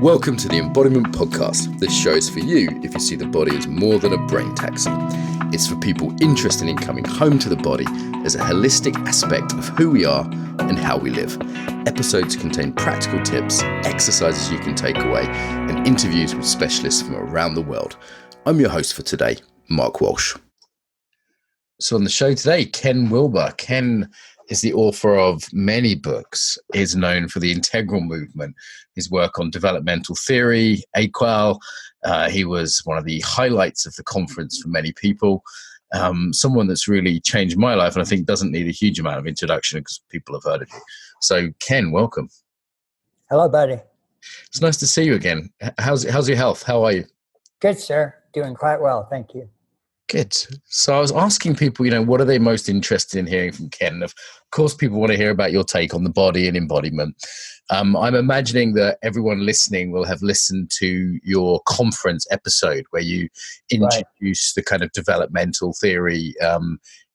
Welcome to the Embodiment Podcast. This show is for you if you see the body as more than a brain taxi. It's for people interested in coming home to the body as a holistic aspect of who we are and how we live. Episodes contain practical tips, exercises you can take away, and interviews with specialists from around the world. I'm your host for today, Mark Walsh. So on the show today, Ken Wilber. Ken is the author of many books, is known for the integral movement, his work on developmental theory, aikido. He was one of the highlights of the conference for many people. Someone that's really changed my life, and I think doesn't need a huge amount of introduction because people have heard of you. So Ken, welcome. Hello, buddy. It's nice to see you again. How's your health? How are you? Good, sir. Doing quite well. Thank you. Good. So I was asking people, what are they most interested in hearing from Ken? Of course, people want to hear about your take on the body and embodiment. I'm imagining that everyone listening will have listened to your conference episode where you introduce the kind of developmental theory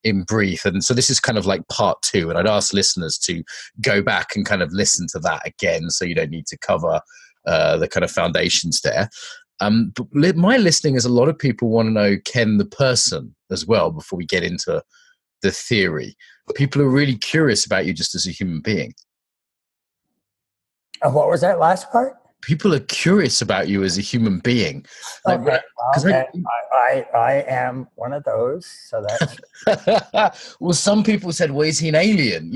in brief. And so this is kind of like part 2. And I'd ask listeners to go back and kind of listen to that again so you don't need to cover the kind of foundations there. But my listening is a lot of people want to know Ken the person as well before we get into the theory. People are really curious about you just as a human being. What was that last part? People are curious about you as a human being. Okay. I am one of those. So that's well, some people said, well, is he an alien?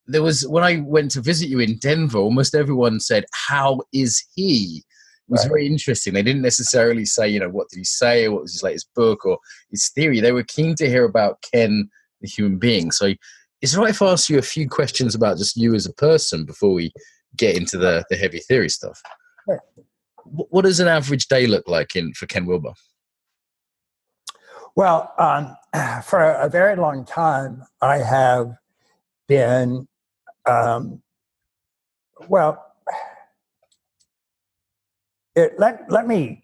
There was, when I went to visit you in Denver, almost everyone said, how is he? It was very interesting. They didn't necessarily say, what did he say, or what was his latest book or his theory. They were keen to hear about Ken, the human being. So is it right if I ask you a few questions about just you as a person before we get into the heavy theory stuff? Sure. What does an average day look like for Ken Wilber? Well, for a very long time, I have been, let me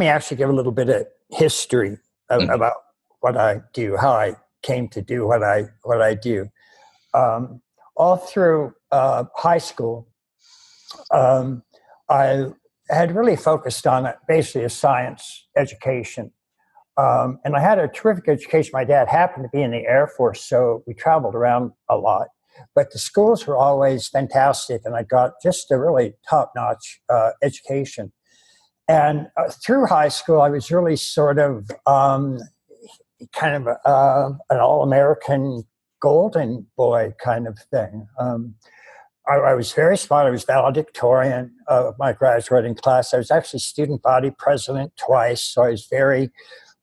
actually give a little bit of history about what I do, how I came to do what I do. All through high school, I had really focused on basically a science education. And I had a terrific education. My dad happened to be in the Air Force, so we traveled around a lot. But the schools were always fantastic, and I got just a really top-notch education. And through high school, I was really sort of kind of an all-American golden boy kind of thing. I was very smart. I was valedictorian of my graduating class. I was actually student body president twice, so I was very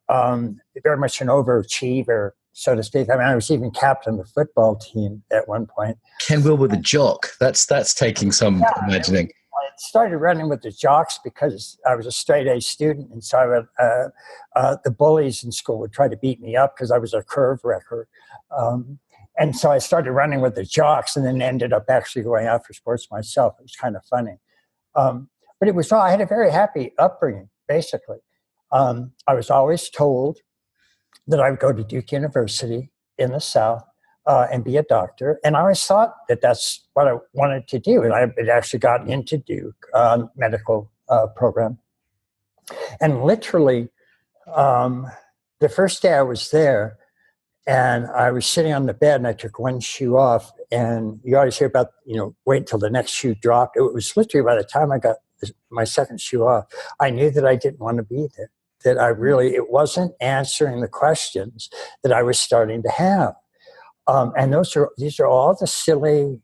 much an overachiever, so to speak. I mean, I was even captain of the football team at one point. Ken Wilber, the jock. That's taking some imagining. I started running with the jocks because I was a straight A student, and so the bullies in school would try to beat me up because I was a curve wrecker. And so I started running with the jocks, and then ended up actually going out for sports myself. It was kind of funny, but I had a very happy upbringing. Basically, I was always told that I would go to Duke University in the South and be a doctor. And I always thought that that's what I wanted to do. And I had actually gotten into Duke medical program. And literally, the first day I was there, and I was sitting on the bed, and I took one shoe off. And you always hear about, wait until the next shoe dropped. It was literally by the time I got my second shoe off, I knew that I didn't want to be there. That it wasn't answering the questions that I was starting to have. And these are all the silly,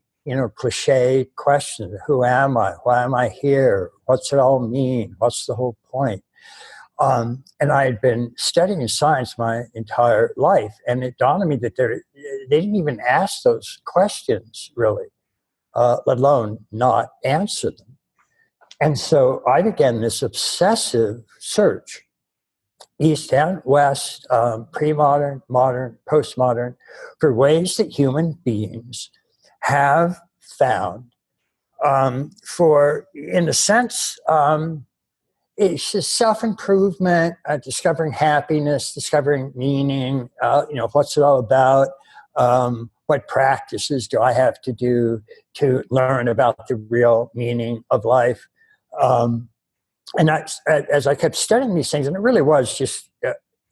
cliche questions. Who am I? Why am I here? What's it all mean? What's the whole point? And I had been studying science my entire life, and it dawned on me that they didn't even ask those questions, really, let alone not answer them. And so I began this obsessive search, East and West, pre-modern, modern, postmodern, for ways that human beings have found in a sense, it's just self-improvement, discovering happiness, discovering meaning, what's it all about, what practices do I have to do to learn about the real meaning of life. And as I kept studying these things, and it really was just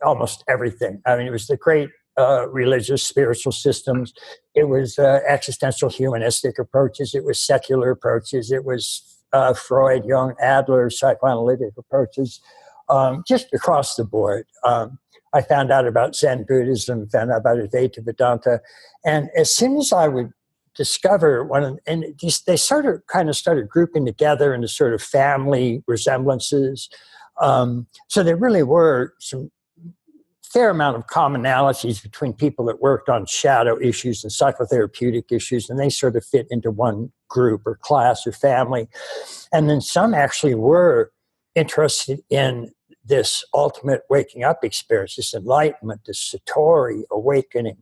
almost everything. I mean, it was the great religious, spiritual systems. It was existential humanistic approaches. It was secular approaches. It was Freud, Jung, Adler, psychoanalytic approaches, just across the board. I found out about Zen Buddhism, found out about Advaita Vedanta. And as soon as I would discover they kind of started grouping together into sort of family resemblances. So there really were some fair amount of commonalities between people that worked on shadow issues and psychotherapeutic issues, and they sort of fit into one group or class or family. And then some actually were interested in this ultimate waking up experience, this enlightenment, this satori, awakening.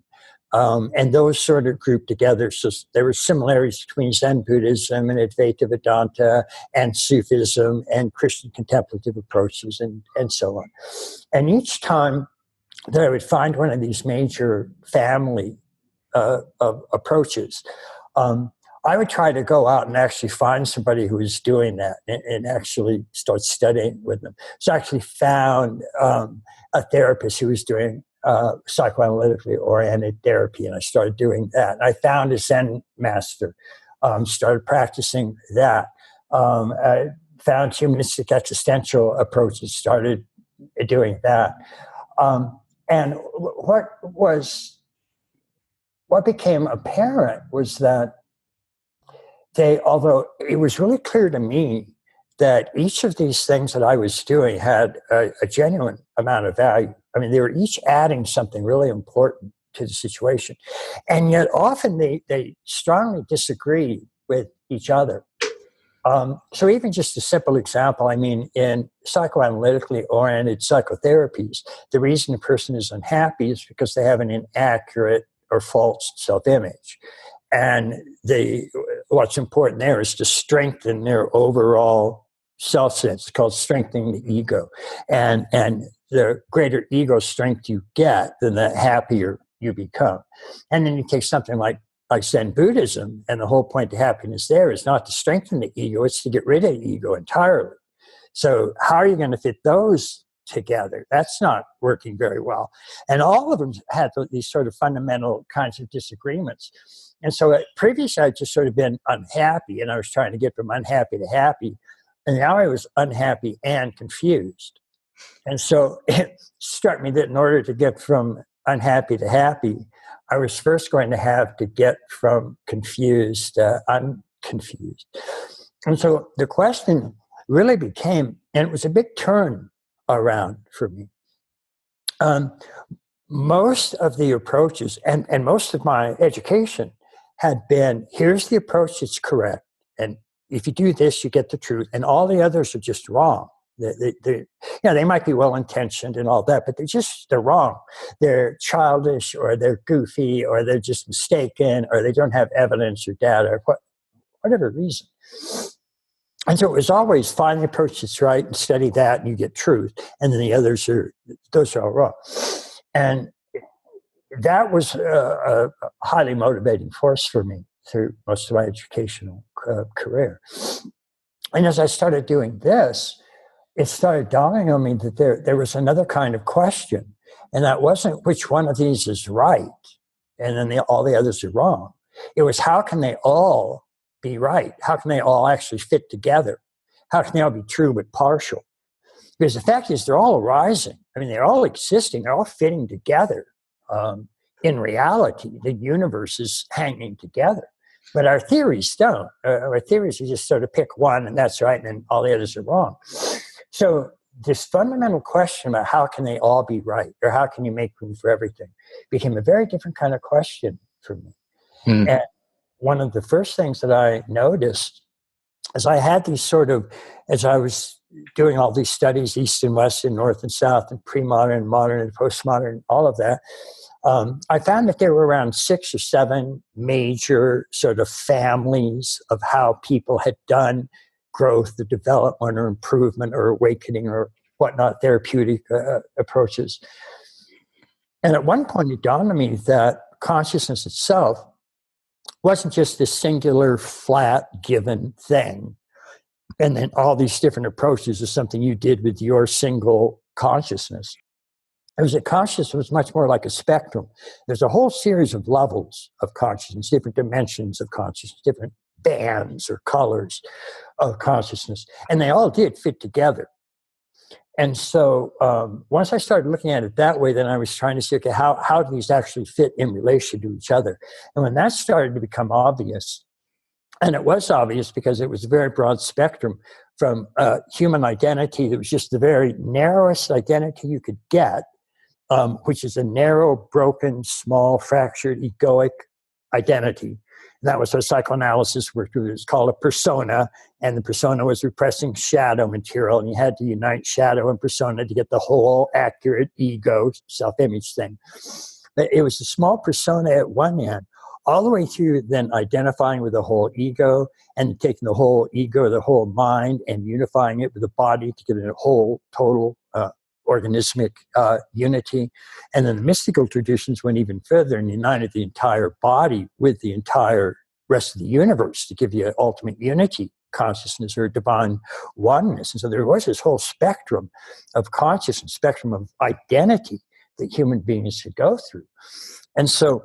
And those sort of grouped together. So there were similarities between Zen Buddhism and Advaita Vedanta and Sufism and Christian contemplative approaches and so on. And each time that I would find one of these major family of approaches, I would try to go out and actually find somebody who was doing that and actually start studying with them. So I actually found a therapist who was doing psychoanalytically oriented therapy, and I started doing that. I found a Zen master, started practicing that. I found humanistic existential approaches, started doing that. And what became apparent was that although it was really clear to me that each of these things that I was doing had a genuine amount of value. I mean, they were each adding something really important to the situation. And yet often they strongly disagree with each other. So even just a simple example, I mean, in psychoanalytically oriented psychotherapies, the reason a person is unhappy is because they have an inaccurate or false self-image. And what's important there is to strengthen their overall self-sense. It's called strengthening the ego. And the greater ego strength you get, then the happier you become. And then you take something like Zen Buddhism, and the whole point of happiness there is not to strengthen the ego, it's to get rid of the ego entirely. So how are you going to fit those together? That's not working very well. And all of them had these sort of fundamental kinds of disagreements. And so previously I'd just sort of been unhappy, and I was trying to get from unhappy to happy. And now I was unhappy and confused. And so it struck me that in order to get from unhappy to happy, I was first going to have to get from confused to unconfused. And so the question really became, and it was a big turn around for me. Most of the approaches and most of my education had been, here's the approach that's correct. And if you do this, you get the truth. And all the others are just wrong. They might be well-intentioned and all that, but they're wrong. They're childish, or they're goofy, or they're just mistaken, or they don't have evidence or data, or whatever reason. And so it was always find the approach that's right and study that, and you get truth. And then the others those are all wrong. And that was a highly motivating force for me through most of my educational career. And as I started doing this, it started dawning on me that there was another kind of question, and that wasn't which one of these is right, and then all the others are wrong. It was, how can they all be right? How can they all actually fit together? How can they all be true but partial? Because the fact is, they're all arising. I mean, they're all existing. They're all fitting together. In reality, the universe is hanging together. But our theories don't. Our theories are just sort of pick one, and that's right, and then all the others are wrong. So this fundamental question about how can they all be right, or how can you make room for everything, became a very different kind of question for me. And one of the first things that I noticed is I had these sort of, as I was doing all these studies, East and West and North and South and pre-modern, modern and postmodern, all of that, I found that there were around 6 or 7 major sort of families of how people had done growth, the development or improvement or awakening or whatnot, therapeutic approaches. And at one point it dawned on me that consciousness itself wasn't just this singular, flat, given thing. And then all these different approaches is something you did with your single consciousness. Consciousness was much more like a spectrum. There's a whole series of levels of consciousness, different dimensions of consciousness, different bands or colors of consciousness, and they all did fit together. And so once I started looking at it that way, then I was trying to see, okay, how do these actually fit in relation to each other? And when that started to become obvious, and it was obvious because it was a very broad spectrum from human identity that was just the very narrowest identity you could get, which is a narrow, broken, small, fractured, egoic identity. And that was what psychoanalysis worked with. It was called a persona, and the persona was repressing shadow material, and you had to unite shadow and persona to get the whole accurate ego, self-image thing. But it was a small persona at one end, all the way through then identifying with the whole ego and taking the whole ego, the whole mind, and unifying it with the body to give it a whole, total organismic unity. And then the mystical traditions went even further and united the entire body with the entire rest of the universe to give you ultimate unity, consciousness, or divine oneness. And so there was this whole spectrum of consciousness, spectrum of identity that human beings could go through. And so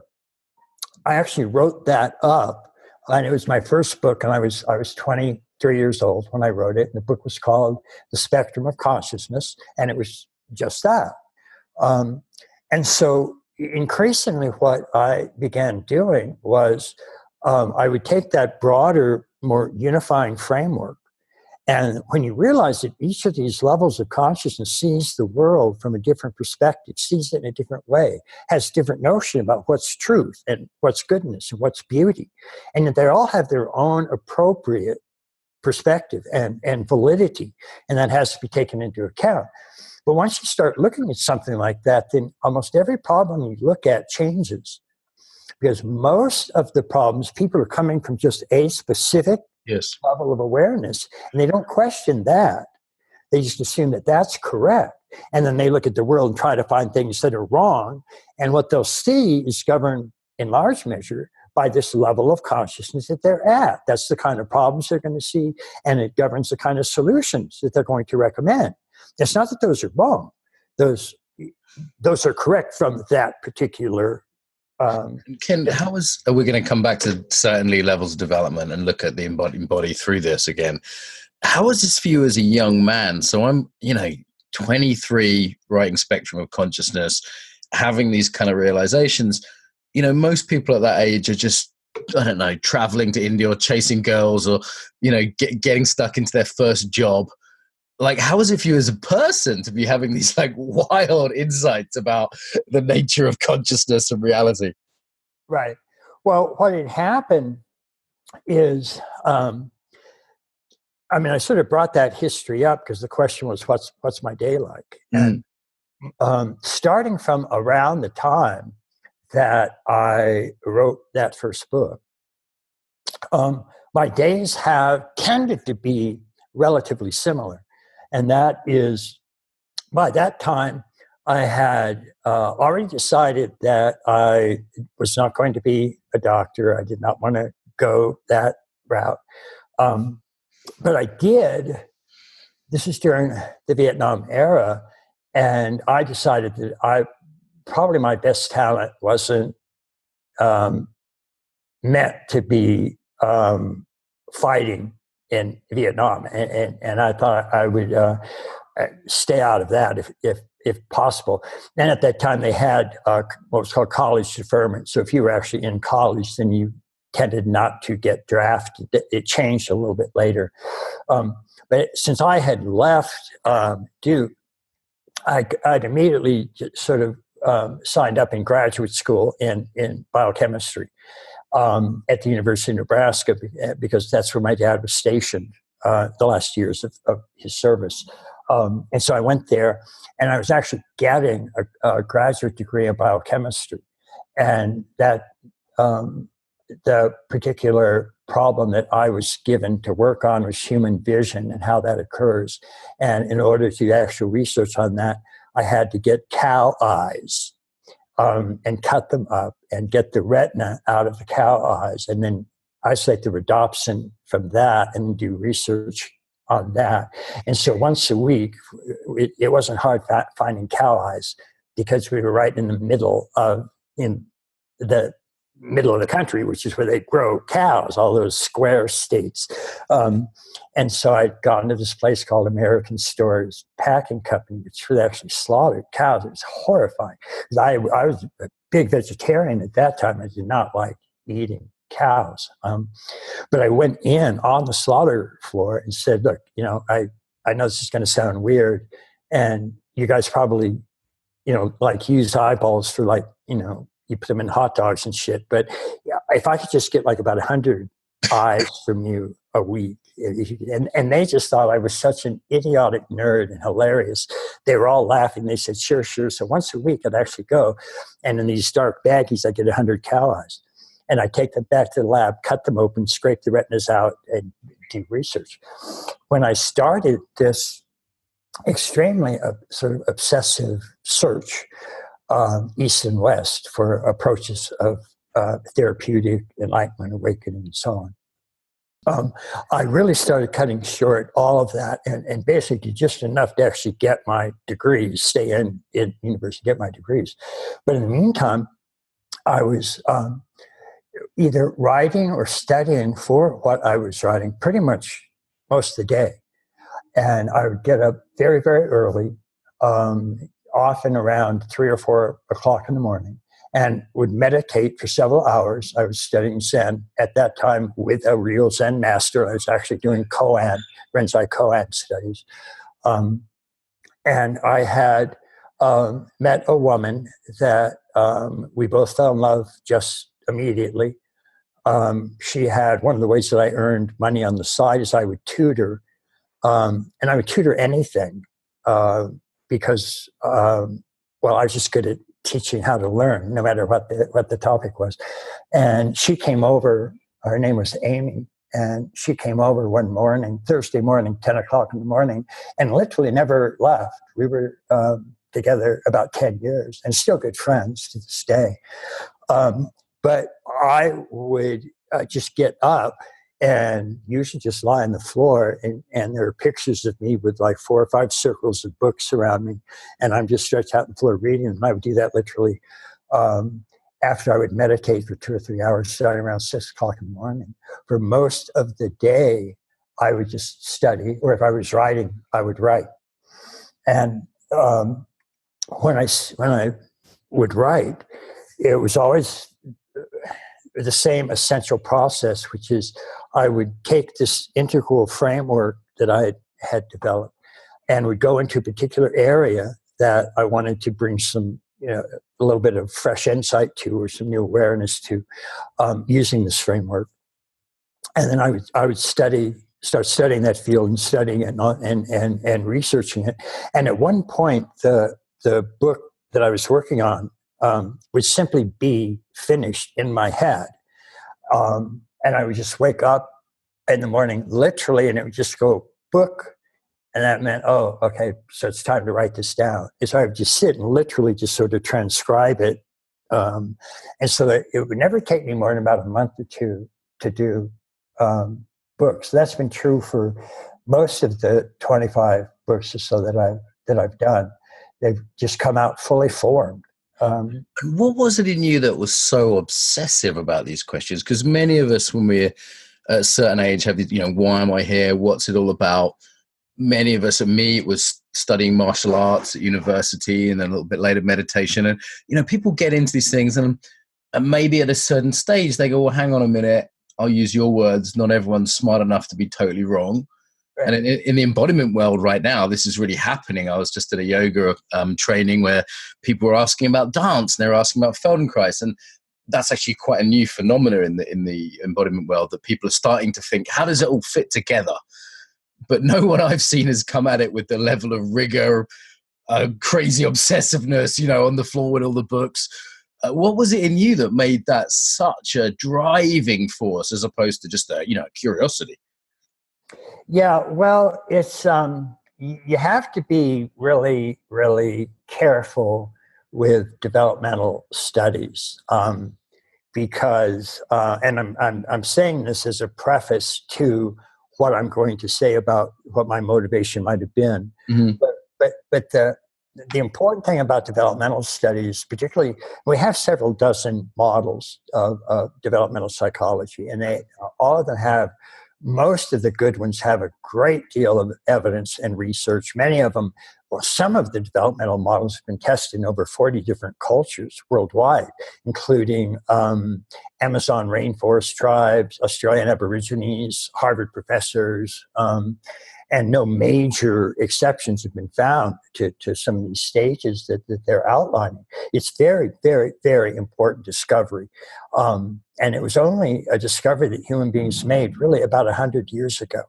I actually wrote that up, and it was my first book, and I was 23 years old when I wrote it. And the book was called The Spectrum of Consciousness, and it was just that. And so increasingly what I began doing was I would take that broader, more unifying framework, and when you realize that each of these levels of consciousness sees the world from a different perspective, sees it in a different way, has different notion about what's truth and what's goodness and what's beauty, and that they all have their own appropriate perspective and validity, and that has to be taken into account. But once you start looking at something like that, then almost every problem you look at changes, because most of the problems, people are coming from just a specific level of awareness, and they don't question that. They just assume that that's correct. And then they look at the world and try to find things that are wrong. And what they'll see is governed in large measure by this level of consciousness that they're at. That's the kind of problems they're going to see, and it governs the kind of solutions that they're going to recommend. It's not that those are wrong. Those are correct from that particular Ken, we're going to come back to certainly levels of development and look at the embody through this again. How was this for you as a young man? So I'm, 23, writing spectrum of consciousness, having these kind of realizations. Most people at that age are just, I don't know, traveling to India or chasing girls or, getting stuck into their first job. Like, how was it for you as a person to be having these like wild insights about the nature of consciousness and reality? Right. Well, what had happened is, I sort of brought that history up because the question was, what's my day like? And starting from around the time that I wrote that first book, my days have tended to be relatively similar. And that is, by that time, I had already decided that I was not going to be a doctor. I did not want to go that route. But I did. This is during the Vietnam era. And I decided that probably my best talent wasn't meant to be fighting in Vietnam, and I thought I would stay out of that if possible. And at that time, they had what was called college deferment. So if you were actually in college, then you tended not to get drafted. It changed a little bit later. But since I had left Duke, I'd immediately sort of signed up in graduate school in biochemistry at the University of Nebraska, because that's where my dad was stationed the last years of his service. And so I went there, and I was actually getting a graduate degree in biochemistry. And that the particular problem that I was given to work on was human vision and how that occurs. And in order to do actual research on that, I had to get cow eyes and cut them up and get the retina out of the cow eyes, and then isolate the rhodopsin from that and do research on that. And so once a week, it wasn't hard finding cow eyes because we were right in the middle of the country, which is where they grow cows, all those square states. And so I'd gone to this place called American Stores Packing Company, which they actually slaughtered cows. It was horrifying. Because I was a big vegetarian at that time. I did not like eating cows. But I went in on the slaughter floor and said, look, I know this is going to sound weird, and you guys probably, like use eyeballs for you put them in hot dogs and shit. But if I could just get like about 100 eyes from you a week, and they just thought I was such an idiotic nerd and hilarious. They were all laughing. They said, sure. So once a week I'd actually go, and in these dark baggies, I'd get 100 cow eyes. And I'd take them back to the lab, cut them open, scrape the retinas out, and do research. When I started this extremely sort of obsessive search, east and west, for approaches of therapeutic enlightenment, awakening, and so on. I really started cutting short all of that, and basically just enough to actually get my degrees, stay in university, get my degrees. But in the meantime, I was either writing or studying for what I was writing pretty much most of the day. And I would get up very, very early, often around 3 or 4 o'clock in the morning, and would meditate for several hours. I was studying Zen at that time with a real Zen master. I was actually doing koan, Renzai koan studies. And I had met a woman that we both fell in love just immediately. She had, one of the ways that I earned money on the side is I would tutor, and I would tutor anything because, I was just good at teaching how to learn, no matter what the topic was. And she came over. Her name was Amy, and she came over one morning, Thursday morning, 10 o'clock in the morning, and literally never left. We were together about 10 years and still good friends to this day. But I would just get up and usually just lie on the floor, and there are pictures of me with like 4 or 5 circles of books around me, and I'm just stretched out on the floor reading them. I would do that literally after I would meditate for 2 or 3 hours, starting around 6 o'clock in the morning. For most of the day, I would just study, or if I was writing, I would write. And when I would write, it was always the same essential process, which is I would take this integral framework that I had developed and would go into a particular area that I wanted to bring some, a little bit of fresh insight to, or some new awareness to, using this framework. And then I would start studying that field and studying it and researching it. And at one point, the book that I was working on would simply be finished in my head. And I would just wake up in the morning, literally, and it would just go, book. And that meant, oh, okay, so it's time to write this down. And so I would just sit and literally just sort of transcribe it. And so that it would never take me more than about a month or 2 to do books. That's been true for most of the 25 books or so that I've done. They've just come out fully formed. What was it in you that was so obsessive about these questions? Because many of us, when we're at a certain age, have these, why am I here? What's it all about? Many of us, and me, it was studying martial arts at university, and then a little bit later meditation. And, people get into these things, and maybe at a certain stage, they go, well, hang on a minute. I'll use your words. Not everyone's smart enough to be totally wrong. Right. And in the embodiment world right now, this is really happening. I was just at a yoga training where people were asking about dance, and they were asking about Feldenkrais. And that's actually quite a new phenomenon in the embodiment world, that people are starting to think, how does it all fit together? But no one I've seen has come at it with the level of rigor, crazy obsessiveness, on the floor with all the books. What was it in you that made that such a driving force as opposed to just a curiosity? Yeah, well, it's you have to be really, really careful with developmental studies because, and I'm saying this as a preface to what I'm going to say about what my motivation might have been. Mm-hmm. But the important thing about developmental studies, particularly, we have several dozen models of developmental psychology, and they all of them have, most of the good ones have a great deal of evidence and research. Many of them, well, some of the developmental models have been tested in over 40 different cultures worldwide, including Amazon rainforest tribes, Australian Aborigines, Harvard professors, and no major exceptions have been found to some of these stages that they're outlining. It's very, very, very important discovery. And it was only a discovery that human beings made really about 100 years ago.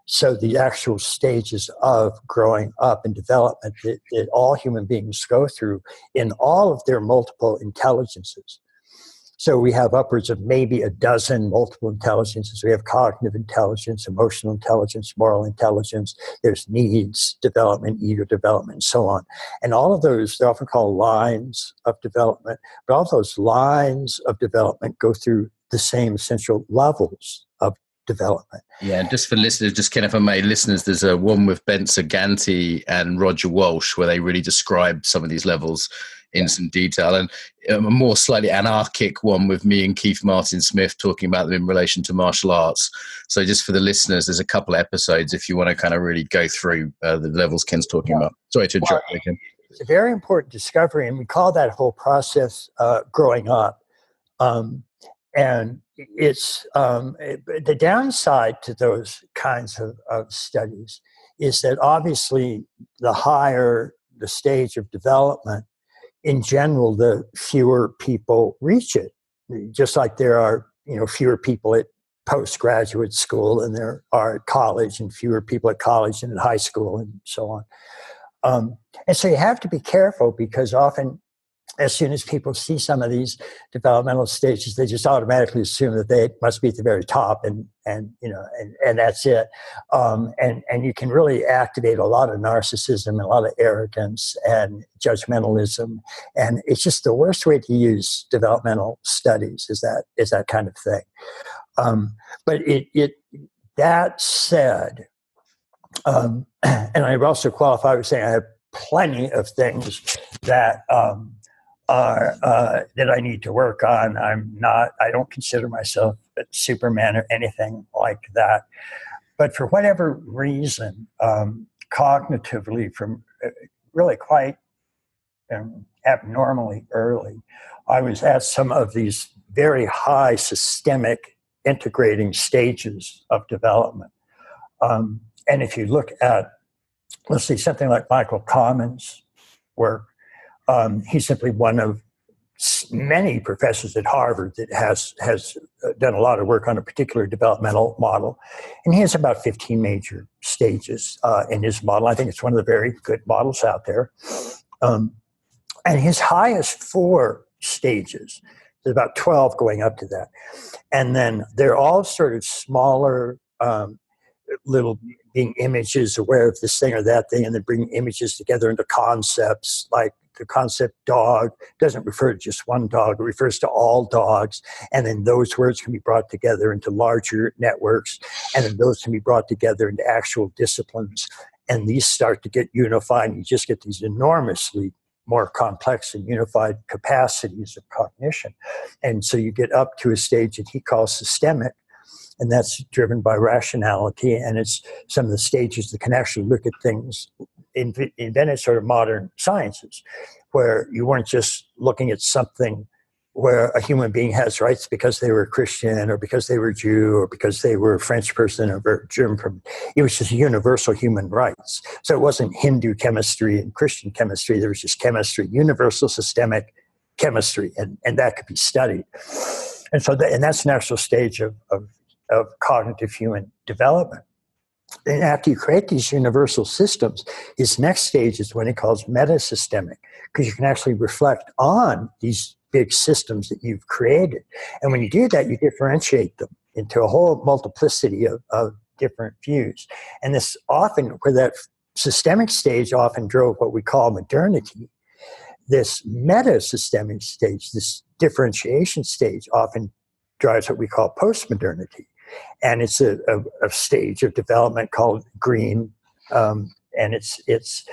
So the actual stages of growing up and development that all human beings go through in all of their multiple intelligences. So we have upwards of maybe a dozen multiple intelligences. We have cognitive intelligence, emotional intelligence, moral intelligence. There's needs development, ego development, and so on. And all of those, they're often called lines of development, but all those lines of development go through the same essential levels of development. Yeah, just for listeners, just Ken, if I may, listeners, there's a one with Ben Saganti and Roger Walsh where they really describe some of these levels in some detail, and a more slightly anarchic one with me and Keith Martin Smith talking about them in relation to martial arts. So just for the listeners, there's a couple of episodes if you want to kind of really go through the levels Ken's talking about. Sorry to interrupt you, Ken. It's a very important discovery, and we call that whole process growing up. And it's the downside to those kinds of studies is that obviously the higher the stage of development, in general, the fewer people reach it. Just like there are, fewer people at postgraduate school than there are at college, and fewer people at college than at high school, and so on. And so you have to be careful, because often, as soon as people see some of these developmental stages, they just automatically assume that they must be at the very top, and that's it. And you can really activate a lot of narcissism and a lot of arrogance and judgmentalism, and it's just the worst way to use developmental studies is that kind of thing. But that said, and I also qualify with saying I have plenty of things that that I need to work on. I don't consider myself a Superman or anything like that. But for whatever reason, cognitively, from really quite abnormally early, I was at some of these very high systemic integrating stages of development. And if you look at, let's see, something like Michael Common's work, he's simply one of many professors at Harvard that has done a lot of work on a particular developmental model. And he has about 15 major stages in his model. I think it's one of the very good models out there. And his highest 4 stages, there's about 12 going up to that. And then they're all sort of smaller little being images, aware of this thing or that thing, and then bring images together into concepts. Like the concept dog doesn't refer to just one dog, it refers to all dogs, and then those words can be brought together into larger networks, and then those can be brought together into actual disciplines, and these start to get unified, and you just get these enormously more complex and unified capacities of cognition. And so you get up to a stage that he calls systemic, and that's driven by rationality, and it's some of the stages that can actually look at things invented sort of modern sciences, where you weren't just looking at something where a human being has rights because they were Christian or because they were Jew or because they were a French person or German. It was just universal human rights. So it wasn't Hindu chemistry and Christian chemistry. There was just chemistry, universal systemic chemistry, and that could be studied. And so and that's an actual stage of cognitive human development. And after you create these universal systems, his next stage is what he calls metasystemic, because you can actually reflect on these big systems that you've created. And when you do that, you differentiate them into a whole multiplicity of different views. And this often, where that systemic stage often drove what we call modernity, this metasystemic stage, this differentiation stage, often drives what we call postmodernity. And it's a stage of development called green, and it's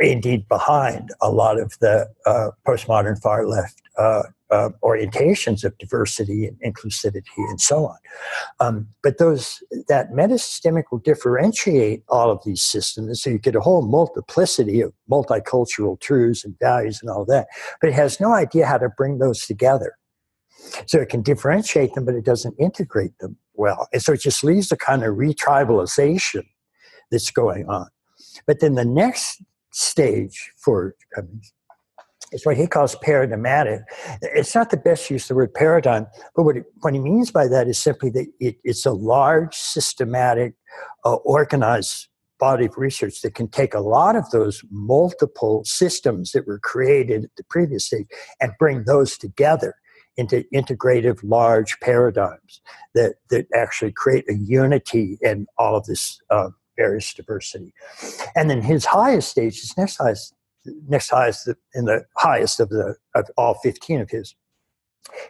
indeed behind a lot of the postmodern far left orientations of diversity and inclusivity and so on. But that metasystemic will differentiate all of these systems, so you get a whole multiplicity of multicultural truths and values and all that, but it has no idea how to bring those together. So it can differentiate them, but it doesn't integrate them well. And so it just leaves a kind of retribalization that's going on. But then the next stage for is what he calls paradigmatic. It's not the best use of the word paradigm, but what he means by that is simply that it's a large, systematic, organized body of research that can take a lot of those multiple systems that were created at the previous stage and bring those together into integrative large paradigms that actually create a unity in all of this various diversity. And then his highest stage, his next highest in the highest of all 15 of his,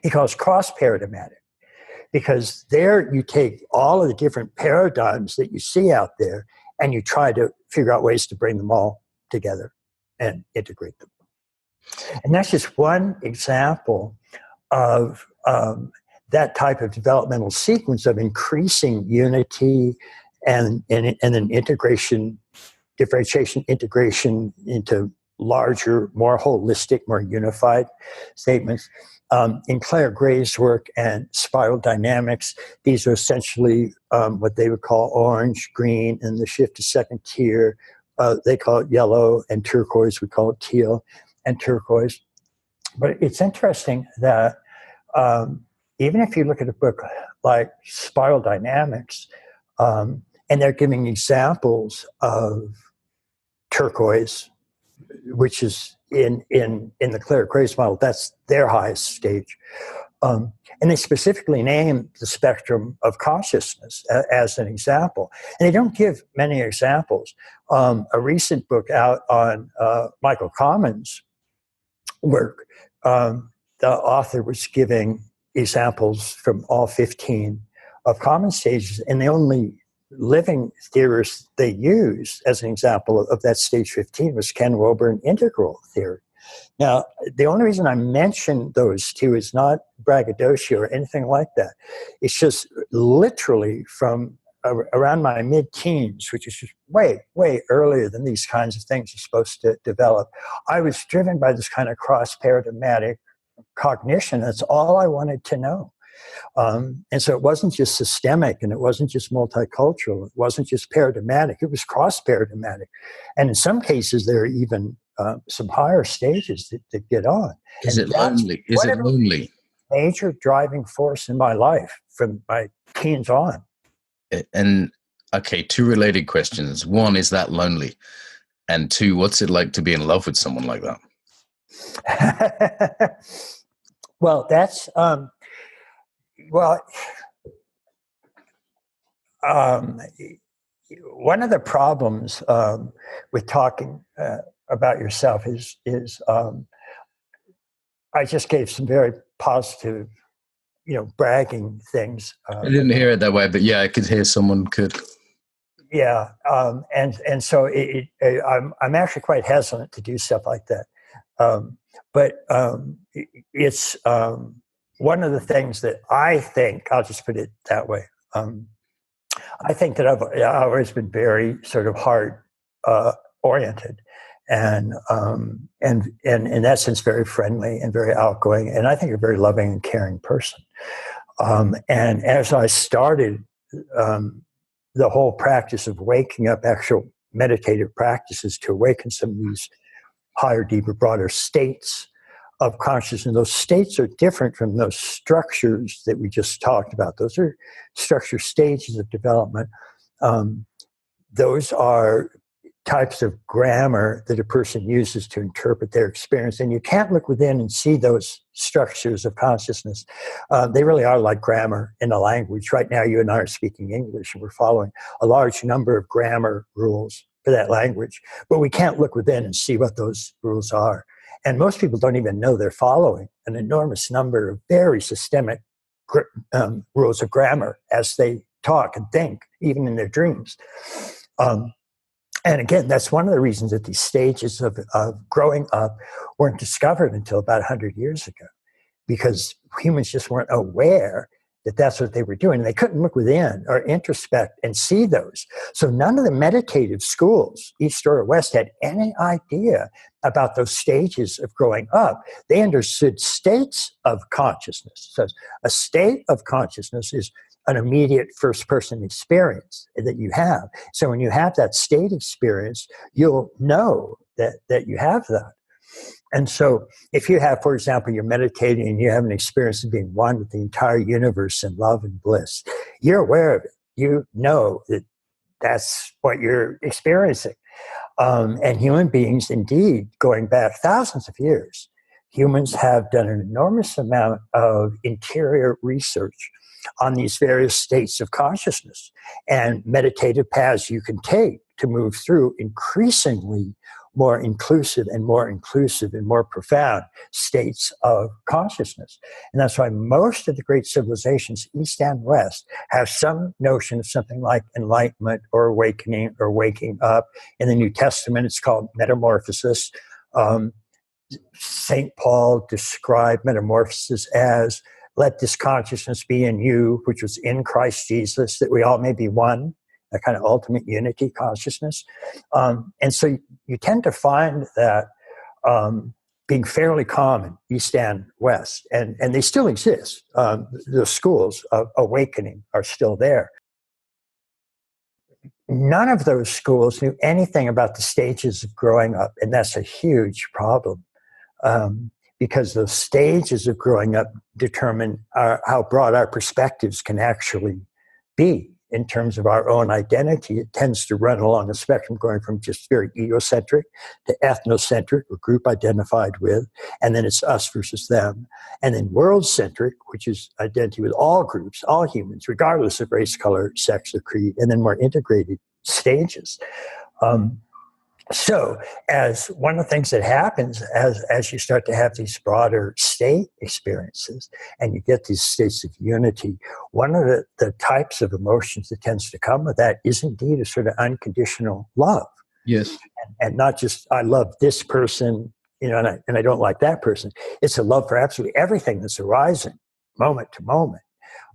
he calls cross-paradigmatic, because there you take all of the different paradigms that you see out there and you try to figure out ways to bring them all together and integrate them. And that's just one example of that type of developmental sequence of increasing unity and then integration, differentiation, integration into larger, more holistic, more unified statements. In Claire Gray's work and spiral dynamics, these are essentially what they would call orange, green, and the shift to second tier. They call it yellow, and turquoise, we call it teal and turquoise. But it's interesting that even if you look at a book like Spiral Dynamics, and they're giving examples of turquoise, which is in the Claire Gray's model, that's their highest stage. And they specifically name the spectrum of consciousness as an example. And they don't give many examples. A recent book out on Michael Common's work, the author was giving examples from all 15 of common stages, and the only living theorist they used as an example of that stage 15 was Ken Wilber and integral theory. Now, the only reason I mention those two is not braggadocio or anything like that. It's just literally from around my mid-teens, which is just way, way earlier than these kinds of things are supposed to develop. I was driven by this kind of cross-paradigmatic cognition. That's all I wanted to know. And so it wasn't just systemic, and it wasn't just multicultural. It wasn't just paradigmatic. It was cross-paradigmatic. And in some cases, there are even some higher stages that get on. Is it lonely? Is it lonely? Major driving force in my life from my teens on. And okay, two related questions. One, is that lonely? And two, what's it like to be in love with someone like that? Well, that's one of the problems with talking about yourself is I just gave some very positive, bragging things. I didn't hear it that way, but yeah, I could hear someone could. Yeah, and so I'm actually quite hesitant to do stuff like that. But it's one of the things that I think, I'll just put it that way, I think that I've always been very sort of heart oriented, and in that sense very friendly and very outgoing, and I think a very loving and caring person. And as I started the whole practice of waking up, actual meditative practices to awaken some of these higher, deeper, broader states of consciousness. And those states are different from those structures that we just talked about. Those are structure stages of development. Those are types of grammar that a person uses to interpret their experience. And you can't look within and see those structures of consciousness. They really are like grammar in a language. Right now, you and I are speaking English, and we're following a large number of grammar rules for that language. But we can't look within and see what those rules are. And most people don't even know they're following an enormous number of very systemic rules of grammar as they talk and think, even in their dreams. And again, that's one of the reasons that these stages of growing up weren't discovered until about 100 years ago, because humans just weren't aware that that's what they were doing. And they couldn't look within or introspect and see those. So none of the meditative schools, East or West, had any idea about those stages of growing up. They understood states of consciousness. So a state of consciousness is an immediate first-person experience that you have. So when you have that state experience, you'll know that you have that. And so if you have, for example, you're meditating and you have an experience of being one with the entire universe in love and bliss, you're aware of it. You know that that's what you're experiencing. And human beings, indeed, going back thousands of years, humans have done an enormous amount of interior research on these various states of consciousness and meditative paths you can take to move through increasingly more inclusive and more profound states of consciousness. And that's why most of the great civilizations, East and West, have some notion of something like enlightenment or awakening or waking up. In the New Testament, it's called metamorphosis. St. Paul described metamorphosis as, let this consciousness be in you, which was in Christ Jesus, that we all may be one, a kind of ultimate unity consciousness. And so you tend to find that being fairly common, East and West, and they still exist. The schools of awakening are still there. None of those schools knew anything about the stages of growing up, and that's a huge problem. Because those stages of growing up determine how broad our perspectives can actually be in terms of our own identity. It tends to run along a spectrum going from just very egocentric to ethnocentric, or group identified with, and then it's us versus them. And then world-centric, which is identity with all groups, all humans, regardless of race, color, sex, or creed, and then more integrated stages. So as one of the things that happens as you start to have these broader state experiences and you get these states of unity, one of the types of emotions that tends to come with that is indeed a sort of unconditional love. Yes. And not just, I love this person, and I don't like that person. It's a love for absolutely everything that's arising moment to moment.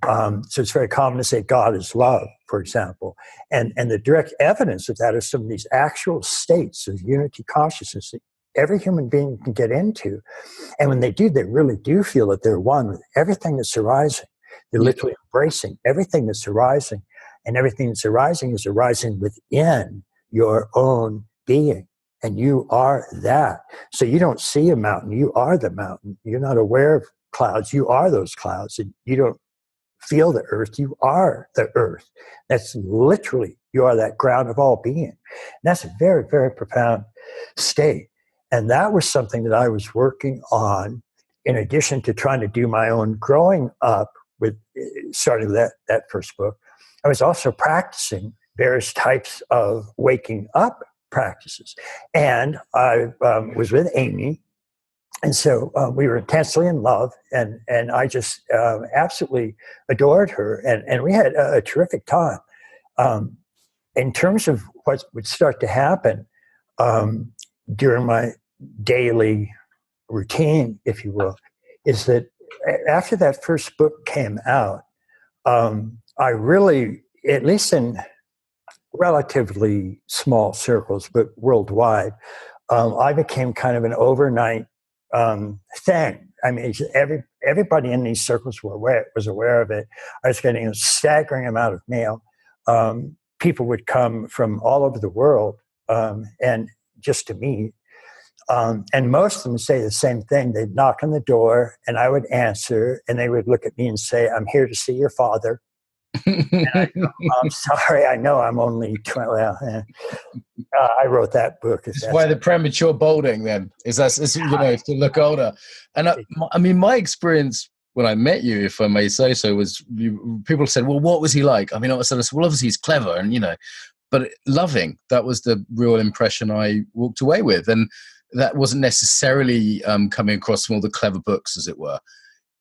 So it's very common to say God is love, for example. And the direct evidence of that are some of these actual states of unity consciousness that every human being can get into. And when they do, they really do feel that they're one with everything that's arising. They're literally embracing everything that's arising. And everything that's arising is arising within your own being. And you are that. So you don't see a mountain. You are the mountain. You're not aware of clouds. You are those clouds. And you don't feel the earth. You are the earth. That's literally, you are that ground of all being. And that's a very, very profound state. And that was something that I was working on in addition to trying to do my own growing up with, starting with that first book. I was also practicing various types of waking up practices. And I was with Amy. And so we were intensely in love, and I just absolutely adored her, and we had a terrific time. In terms of what would start to happen during my daily routine, if you will, is that after that first book came out, I really, at least in relatively small circles, but worldwide, I became kind of an overnight thing. I mean, everybody in these circles was aware of it. I was getting a staggering amount of mail. People would come from all over the world and just to meet. And most of them would say the same thing. They'd knock on the door, and I would answer, and they would look at me and say, "I'm here to see your father." And I go, "I'm sorry, I know I'm only 20." I wrote that book. That's why the premature balding then is to look older. And I mean, my experience when I met you, if I may say so, was people said, "Well, what was he like?" I mean, I said, "Well, obviously he's clever, and but loving." That was the real impression I walked away with, and that wasn't necessarily coming across from all the clever books, as it were.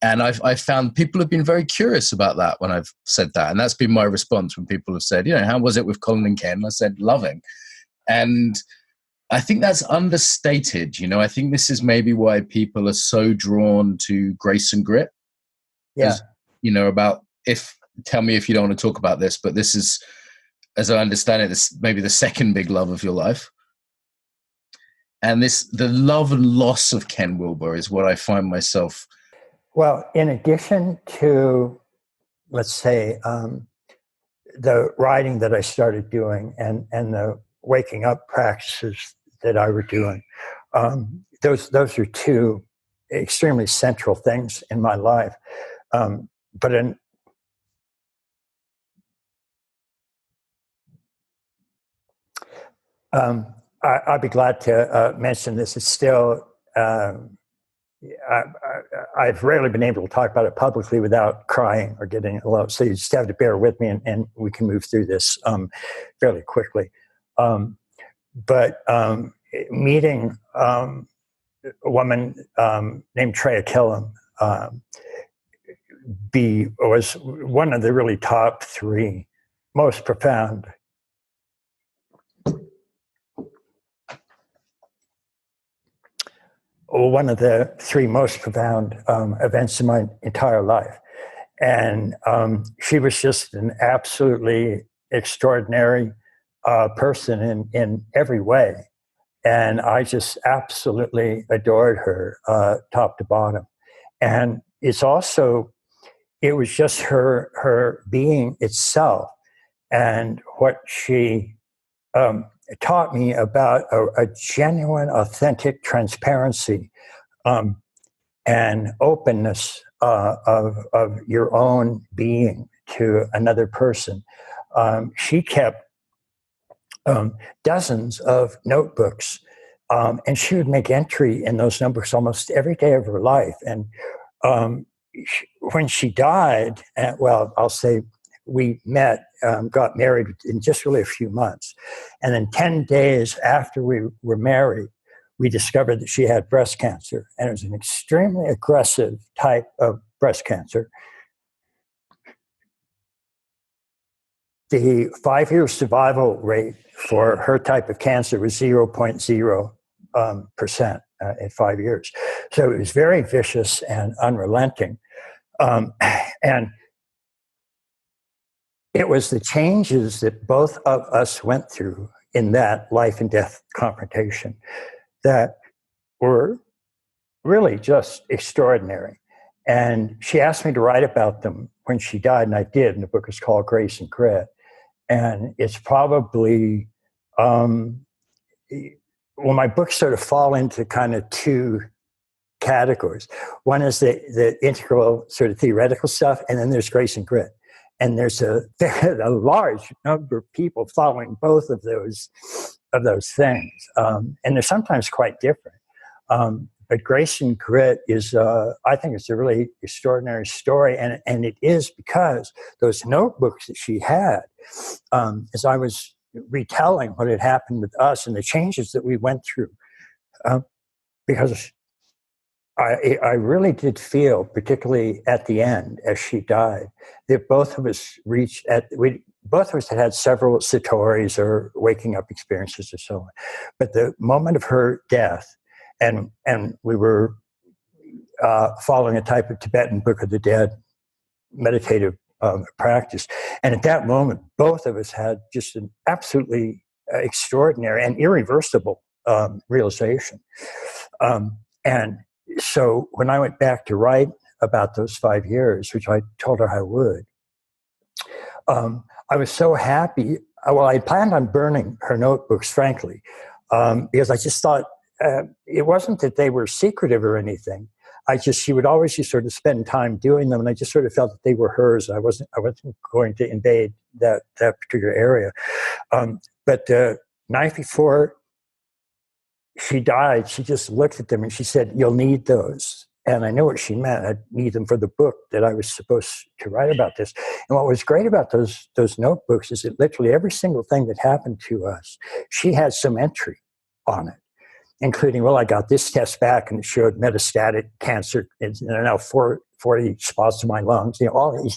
And I've found people have been very curious about that when I've said that. And that's been my response when people have said, how was it with Colin and Ken? I said, loving. And I think that's understated. I think this is maybe why people are so drawn to Grace and Grit. Yeah. Tell me if you don't want to talk about this, but this is, as I understand it, this maybe the second big love of your life. And the love and loss of Ken Wilber is what I find myself. Well, in addition to, let's say, the writing that I started doing and the waking up practices that I were doing, those are two extremely central things in my life. But I'd be glad to mention this. It's still, I've rarely been able to talk about it publicly without crying or getting low. So you just have to bear with me, and we can move through this fairly quickly. But meeting a woman named Treya Killam was one of the really top three most profound events in my entire life. And she was just an absolutely extraordinary person in every way. And I just absolutely adored her top to bottom. And it was just her being itself and what she taught me about a genuine, authentic transparency and openness of your own being to another person. She kept dozens of notebooks, and she would make entry in those notebooks almost every day of her life. And when she died, I'll say we met, got married in just really a few months. And then 10 days after we were married, we discovered that she had breast cancer. And it was an extremely aggressive type of breast cancer. The 5-year survival rate for her type of cancer was 0.0% at 5 years. So it was very vicious and unrelenting. And it was the changes that both of us went through in that life and death confrontation that were really just extraordinary. And she asked me to write about them when she died, and I did. And the book is called Grace and Grit. And it's probably, my books sort of fall into kind of two categories. One is the integral sort of theoretical stuff, and then there's Grace and Grit. And there's a large number of people following both of those things, and they're sometimes quite different. But Grace and Grit is, I think, it's a really extraordinary story, and it is because those notebooks that she had, as I was retelling what had happened with us and the changes that we went through, because I really did feel, particularly at the end as she died, that both of us had several satori's or waking up experiences or so on. But the moment of her death, and we were following a type of Tibetan Book of the Dead meditative practice. And at that moment, both of us had just an absolutely extraordinary and irreversible realization. And so when I went back to write about those 5 years, which I told her I would, I was so happy. Well, I planned on burning her notebooks, frankly, because I just thought it wasn't that they were secretive or anything. She would always just sort of spend time doing them, and I just sort of felt that they were hers. I wasn't going to invade that particular area. But the night before she died, she just looked at them and she said, "You'll need those." And I knew what she meant. I'd need them for the book that I was supposed to write about this. And what was great about those notebooks is that literally every single thing that happened to us, she had some entry on it. including, well, I got this test back and it showed metastatic cancer. And there are now 40 spots in my lungs.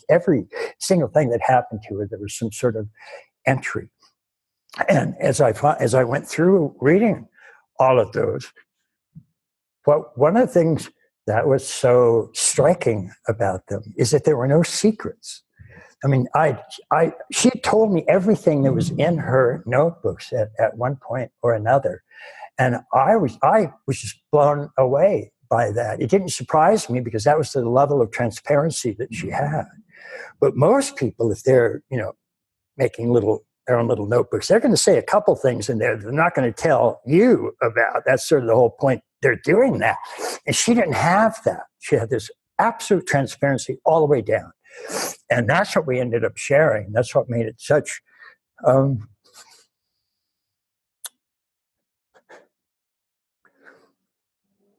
Every single thing that happened to her, there was some sort of entry. And as I went through reading all of those, one of the things that was so striking about them is that there were no secrets. I mean, she told me everything that was in her notebooks at one point or another. And I was just blown away by that. It didn't surprise me because that was the level of transparency that she had. But most people, if they're, making their own little notebooks, they're going to say a couple things in there they're not going to tell you about. That's sort of the whole point. They're doing that. And she didn't have that. She had this absolute transparency all the way down. And that's what we ended up sharing. That's what made it such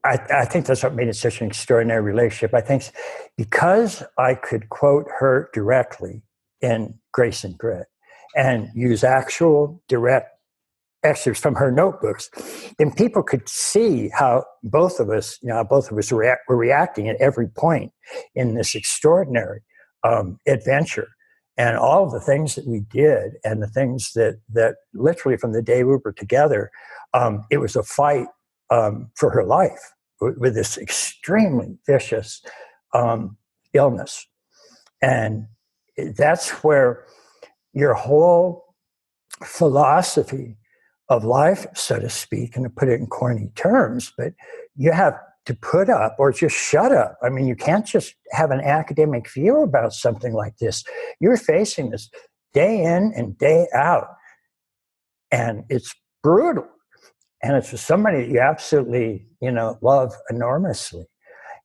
I think that's what made it such an extraordinary relationship. I think because I could quote her directly in Grace and Grit and use actual direct excerpts from her notebooks, then people could see how both of us were reacting at every point in this extraordinary adventure. And all of the things that we did and the things that literally from the day we were together, it was a fight for her life with this extremely vicious illness. And that's where your whole philosophy of life, so to speak, and to put it in corny terms, but you have to put up or just shut up. I mean, you can't just have an academic view about something like this. You're facing this day in and day out, and it's brutal. And it's somebody that you absolutely, love enormously.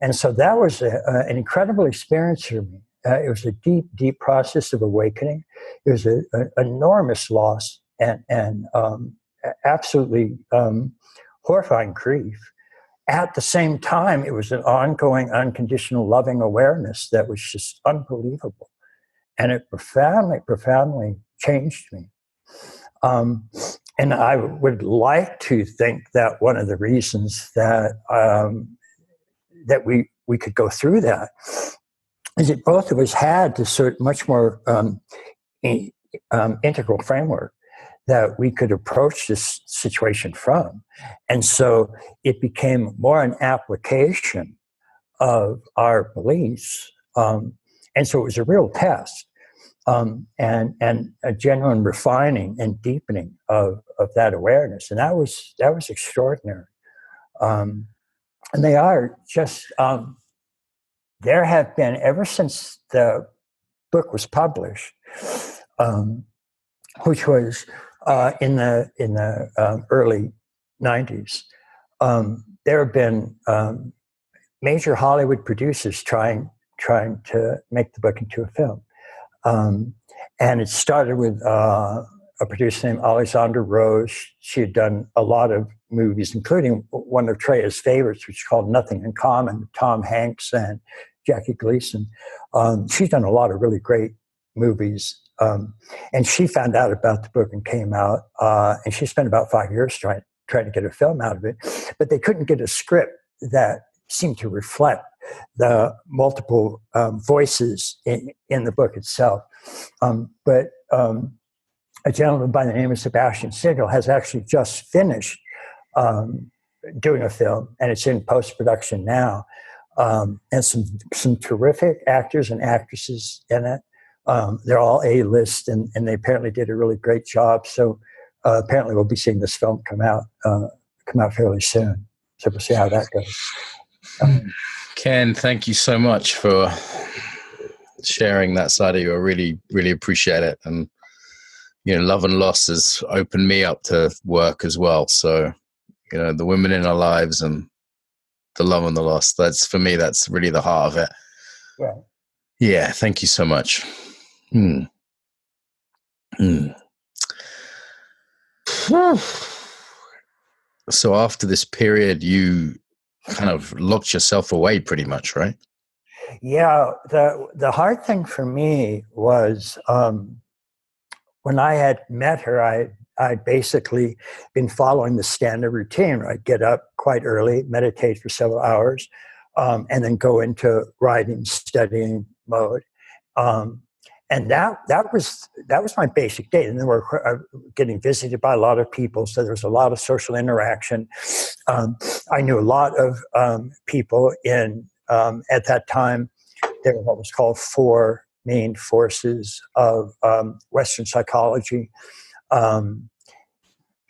And so that was an incredible experience for me. It was a deep, deep process of awakening. It was an enormous loss and absolutely horrifying grief. At the same time, it was an ongoing, unconditional loving awareness that was just unbelievable. And it profoundly, profoundly changed me. And I would like to think that one of the reasons that that we could go through that is that both of us had this sort of much more integral framework that we could approach this situation from. And so it became more an application of our beliefs. And so it was a real test. And a genuine refining and deepening of that awareness. And that was extraordinary. And they are just, there have been, ever since the book was published, which was in the early 90s, there have been major Hollywood producers trying to make the book into a film. And it started with a producer named Alexandra Rose. She had done a lot of movies, including one of Treya's favorites, which is called Nothing in Common, Tom Hanks and Jackie Gleason. She's done a lot of really great movies. And she found out about the book and came out, and she spent about 5 years trying to get a film out of it. But they couldn't get a script that seemed to reflect the multiple voices in the book itself. But a gentleman by the name of Sebastian Siegel has actually just finished doing a film, and it's in post-production now. And some terrific actors and actresses in it. They're all A-list, and they apparently did a really great job. So apparently we'll be seeing this film come out fairly soon. So we'll see how that goes. Ken, thank you so much for sharing that side of you. I really, really appreciate it. And, love and loss has opened me up to work as well. So, the women in our lives and the love and the loss, for me, that's really the heart of it. Yeah. Yeah. Thank you so much. So after this period, you kind of locked yourself away pretty much, right? Yeah. The hard thing for me was when I had met her, I'd basically been following the standard routine. I'd get up quite early, meditate for several hours, and then go into writing, studying mode. And that was my basic day. And then we're getting visited by a lot of people, so there was a lot of social interaction. I knew a lot of people in at that time. There were what was called 4 main forces of Western psychology: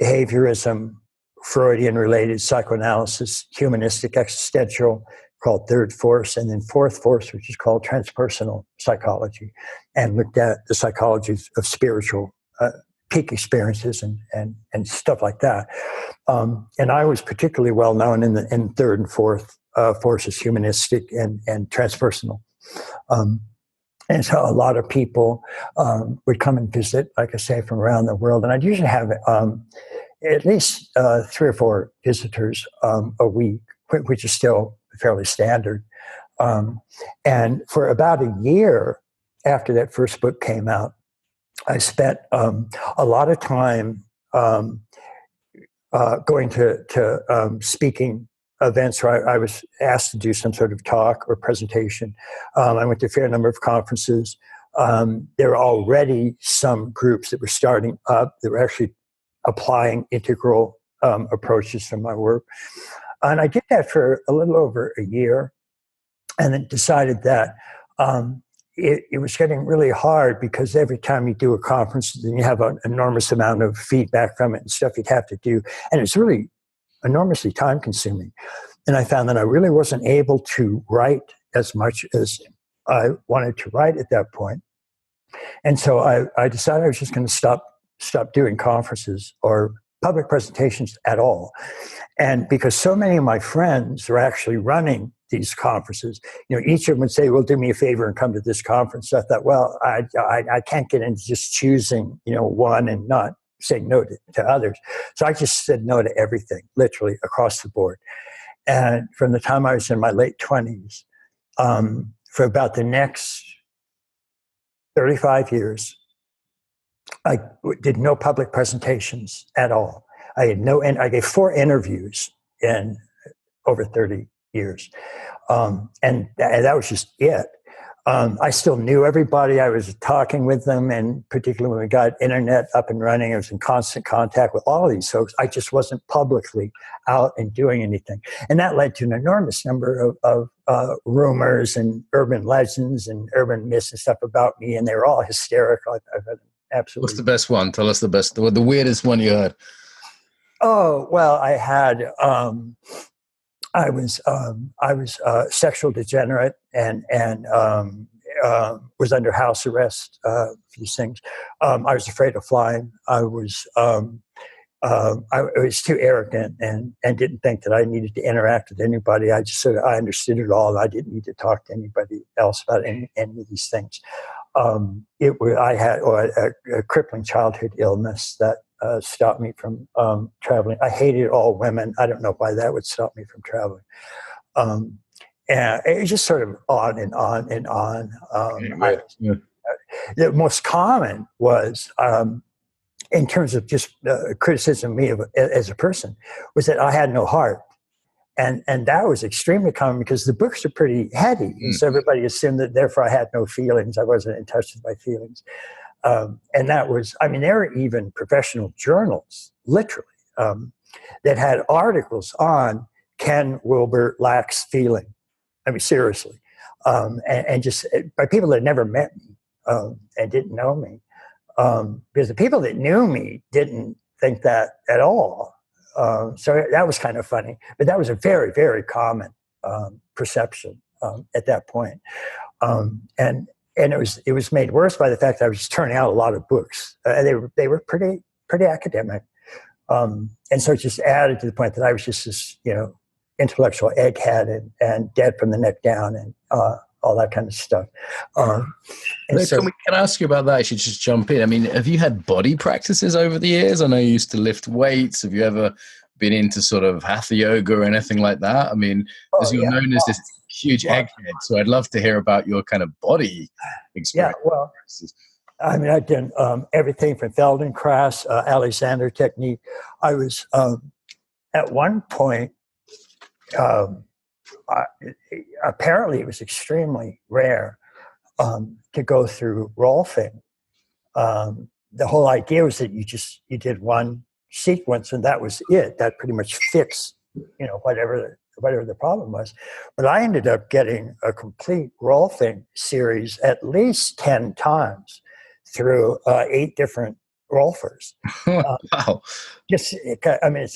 behaviorism, Freudian-related psychoanalysis, humanistic existential, called third force, and then fourth force, which is called transpersonal psychology, and looked at the psychology of spiritual peak experiences and stuff like that. And I was particularly well known in third and fourth forces, humanistic and transpersonal. And so a lot of people would come and visit, like I say, from around the world. And I'd usually have at least 3 or 4 visitors a week, which is still fairly standard. And for about a year after that first book came out, I spent a lot of time going to speaking events where I was asked to do some sort of talk or presentation. I went to a fair number of conferences. There were already some groups that were starting up that were actually applying integral approaches from my work. And I did that for a little over a year, and then decided that it was getting really hard, because every time you do a conference, then you have an enormous amount of feedback from it and stuff you'd have to do. And it's really enormously time consuming. And I found that I really wasn't able to write as much as I wanted to write at that point. And so I decided I was just going to stop doing conferences or public presentations at all. And because so many of my friends were actually running these conferences, each of them would say, well, do me a favor and come to this conference. So I thought, well, I can't get into just choosing, one and not saying no to others. So I just said no to everything, literally across the board. And from the time I was in my late 20s, for about the next 35 years, I did no public presentations at all. I gave 4 interviews in over 30 years. And that was just it. I still knew everybody. I was talking with them, and particularly when we got internet up and running, I was in constant contact with all of these folks. I just wasn't publicly out and doing anything. And that led to an enormous number of rumors and urban legends and urban myths and stuff about me, and they were all hysterical. I've had absolutely. What's the best one? Tell us the weirdest one you heard. Oh, well, I had, I was a sexual degenerate and was under house arrest for these things. I was afraid of flying. I was too arrogant and didn't think that I needed to interact with anybody. I just I understood it all. I didn't need to talk to anybody else about any of these things. I had a crippling childhood illness that stopped me from traveling. I hated all women. I don't know why that would stop me from traveling. And it was just sort of on and on and on. The most common was, in terms of just criticism of me as a person, was that I had no heart. And that was extremely common because the books are pretty heady. And so everybody assumed that therefore I had no feelings. I wasn't in touch with my feelings. And that was, there were even professional journals, literally, that had articles on Ken Wilber lacks feeling. Seriously. And just by people that had never met me and didn't know me. Because the people that knew me didn't think that at all. So that was kind of funny. But that was a very, very common perception at that point. And it was made worse by the fact that I was just turning out a lot of books. They were pretty academic, and so it just added to the point that I was just this intellectual egghead and dead from the neck down and all that kind of stuff. Can I ask you about that? I should just jump in. Have you had body practices over the years? I know you used to lift weights. Have you ever been into sort of hatha yoga or anything like that? As you're known as this huge egghead, so I'd love to hear about your kind of body experience. Yeah, well, I mean, I've done everything from Feldenkrais, Alexander technique. I was at one point. Apparently, it was extremely rare to go through Rolfing. The whole idea was that you did one sequence and that was it. That pretty much fixed, whatever the problem was. But I ended up getting a complete Rolfing series at least 10 times through 8 different Rolfers. Wow. It's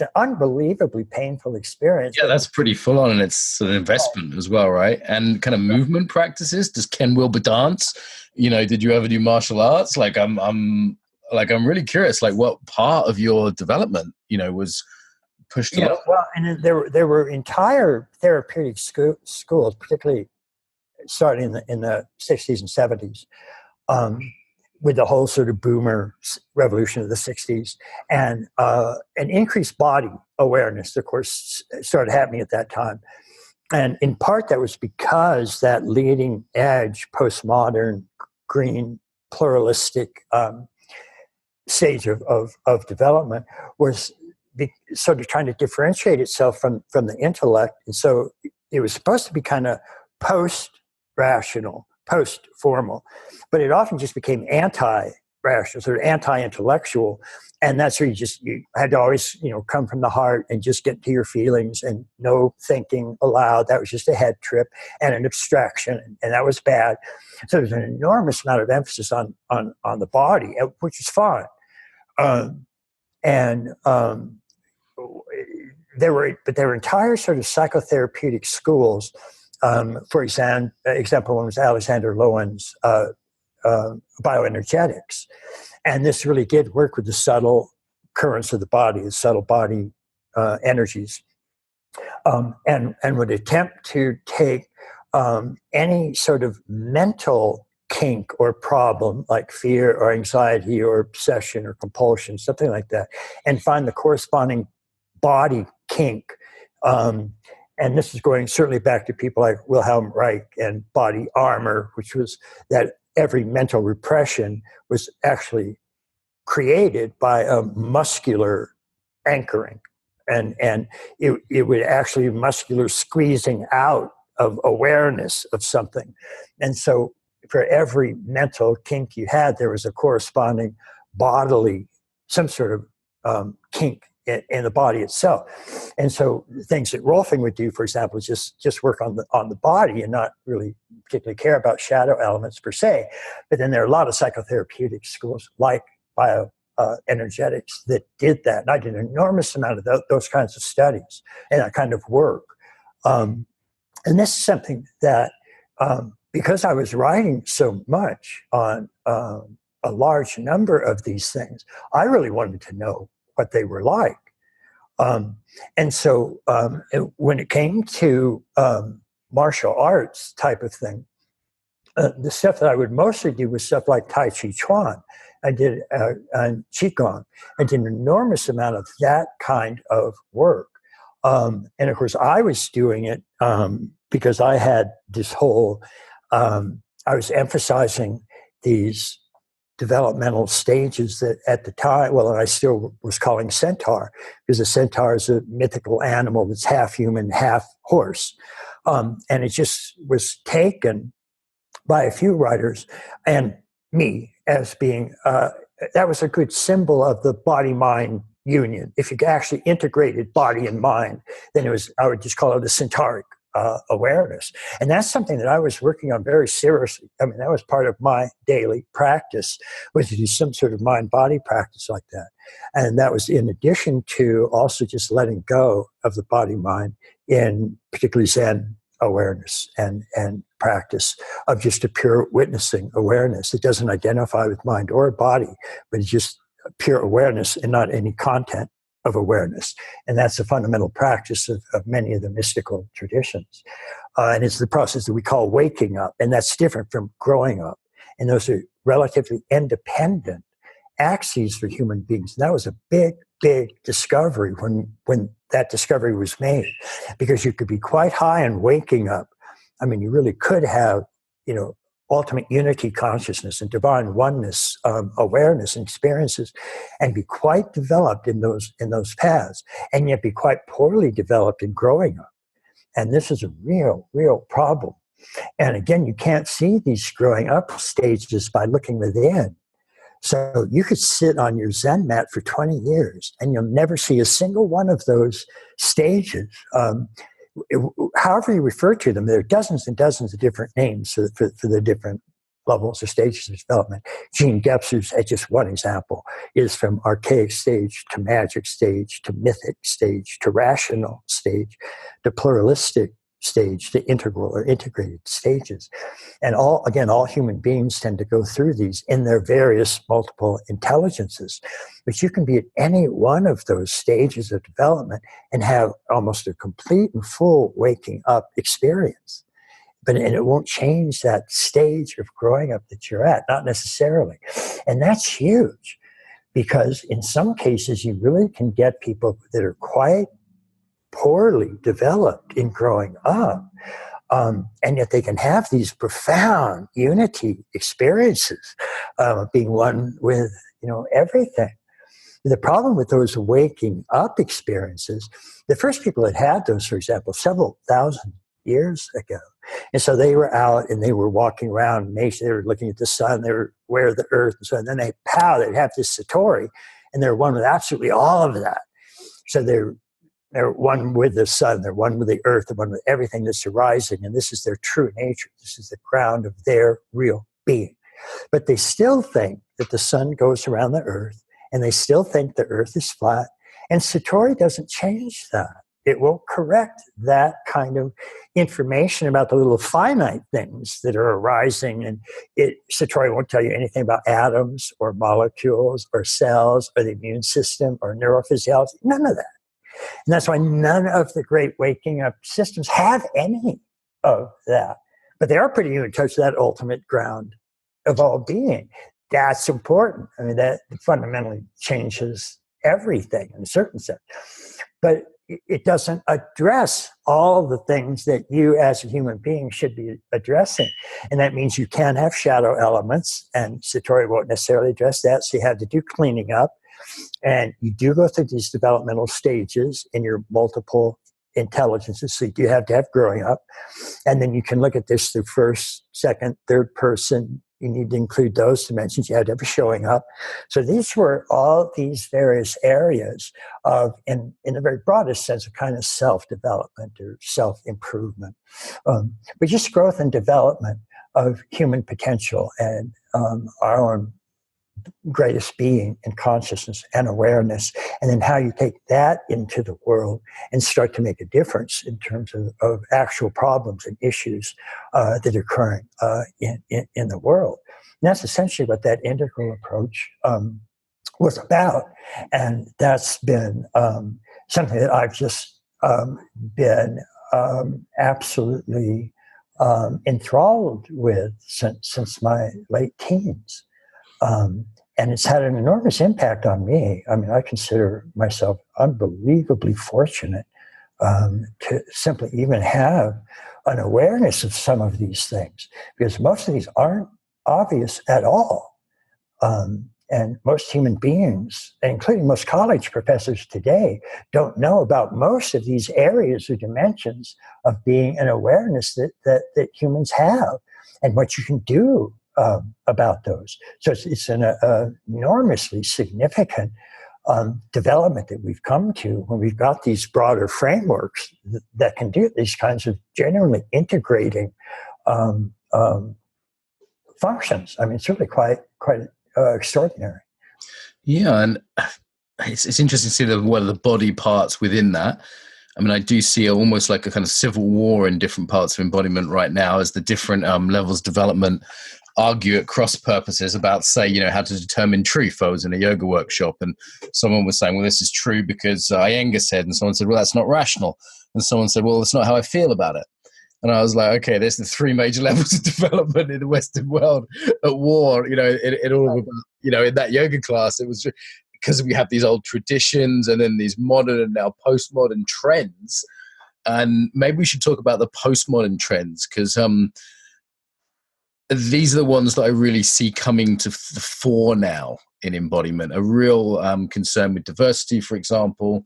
an unbelievably painful experience. Yeah, that's pretty full on, and it's an investment as well, right? And kind of movement practices. Does Ken Wilber dance? Did you ever do martial arts? Like, I'm really curious. Like, what part of your development, was pushed along? Well, and there were entire therapeutic schools, particularly starting in the 60s and 70s. With the whole sort of boomer revolution of the 60s, and an increased body awareness, of course, started happening at that time. And in part, that was because that leading edge, postmodern, green, pluralistic stage of development was sort of trying to differentiate itself from the intellect. And so it was supposed to be kind of post-rational, post-formal, but it often just became anti-rational, sort of anti-intellectual, and that's where you had to always, come from the heart and just get to your feelings and no thinking aloud. That was just a head trip and an abstraction, and that was bad. So there's an enormous amount of emphasis on the body, which is fine, there were entire sort of psychotherapeutic schools. For example, one was Alexander Lowen's Bioenergetics. And this really did work with the subtle currents of the body, the subtle body energies, and would attempt to take any sort of mental kink or problem like fear or anxiety or obsession or compulsion, something like that, and find the corresponding body kink. And this is going certainly back to people like Wilhelm Reich and body armor, which was that every mental repression was actually created by a muscular anchoring. And it would actually muscular squeezing out of awareness of something. And so for every mental kink you had, there was a corresponding bodily, some sort of kink in the body itself. And so things that Rolfing would do, for example, is just work on the body and not really particularly care about shadow elements per se. But then there are a lot of psychotherapeutic schools like Bioenergetics that did that. And I did an enormous amount of those kinds of studies and that kind of work. And this is something that, because I was writing so much on a large number of these things, I really wanted to know what they were like. And so when it came to martial arts type of thing, the stuff that I would mostly do was stuff like Tai Chi Chuan. I did Qigong. I did an enormous amount of that kind of work. And of course, I was doing it because I had this whole, I was emphasizing these developmental stages that at the time, and I still was calling centaur, because a centaur is a mythical animal that's half human, half horse. And it just was taken by a few writers and me as being, that was a good symbol of the body-mind union. If you actually integrated body and mind, then I would just call it a centauric awareness. And that's something that I was working on very seriously. I mean, that was part of my daily practice, was to do some sort of mind-body practice like that. And that was in addition to also just letting go of the body-mind in particularly Zen awareness and practice of just a pure witnessing awareness. It doesn't identify with mind or body, but it's just pure awareness and not any content of awareness. And that's the fundamental practice of many of the mystical traditions. And it's the process that we call waking up. And that's different from growing up. And those are relatively independent axes for human beings. And that was a big, big discovery when that discovery was made, because you could be quite high in waking up. I mean, you really could have, ultimate unity consciousness and divine oneness awareness and experiences, and be quite developed in those paths, and yet be quite poorly developed in growing up. And this is a real problem. And again, you can't see these growing up stages by looking within. So you could sit on your Zen mat for 20 years and you'll never see a single one of those stages. However you refer to them, there are dozens and dozens of different names for the different levels or stages of development. Gene Gebser's, as just one example, is from archaic stage to magic stage to mythic stage to rational stage to pluralistic stage to integral or integrated stages. And all human beings tend to go through these in their various multiple intelligences. But you can be at any one of those stages of development and have almost a complete and full waking up experience. And it won't change that stage of growing up that you're at, not necessarily. And that's huge, because in some cases you really can get people that are quite poorly developed in growing up, and yet they can have these profound unity experiences, being one with everything. The problem with those waking up experiences, the first people that had those, for example, several thousand years ago, and so they were out and they were walking around nature, they were looking at the sun, they were aware of the earth, and so and then they'd have this satori, and they're one with absolutely all of that. So they're one with the sun, they're one with the earth, they're one with everything that's arising, and this is their true nature. This is the ground of their real being. But they still think that the sun goes around the earth, and they still think the earth is flat, and satori doesn't change that. It will correct that kind of information about the little finite things that are arising, and satori won't tell you anything about atoms or molecules or cells or the immune system or neurophysiology, none of that. And that's why none of the great waking up systems have any of that. But they are putting you in touch with that ultimate ground of all being. That's important. I mean, that fundamentally changes everything in a certain sense. But it doesn't address all the things that you as a human being should be addressing. And that means you can have shadow elements, and satori won't necessarily address that. So you have to do cleaning up. And you do go through these developmental stages in your multiple intelligences. So you do have to have growing up. And then you can look at this through first, second, third person. You need to include those dimensions. You have to have a showing up. So these were all these various areas of, in the very broadest sense, of kind of self-development or self-improvement. But just growth and development of human potential and our own greatest being and consciousness and awareness, and then how you take that into the world and start to make a difference in terms of actual problems and issues that are occurring in the world. And that's essentially what that integral approach was about. And that's been something that I've just been absolutely enthralled with since my late teens. And it's had an enormous impact on me. I mean, I consider myself unbelievably fortunate to simply even have an awareness of some of these things, because most of these aren't obvious at all. And most human beings, including most college professors today, don't know about most of these areas or dimensions of being an awareness that humans have and what you can do about those. So it's an enormously significant development that we've come to when we've got these broader frameworks that can do these kinds of genuinely integrating functions. I mean, it's really quite extraordinary. Yeah, and it's interesting to see what are the body parts within that. I mean, I do see almost like a kind of civil war in different parts of embodiment right now as the different levels of development argue at cross purposes about, say, how to determine truth. I was in a yoga workshop and someone was saying, well, this is true because Iyengar said, and someone said, well, that's not rational. And someone said, well, that's not how I feel about it. And I was like, okay, there's the three major levels of development in the Western world at war, in all of, in that yoga class. It was because we have these old traditions and then these modern and now postmodern trends. And maybe we should talk about the postmodern trends, because these are the ones that I really see coming to the fore now in embodiment. A real concern with diversity, for example,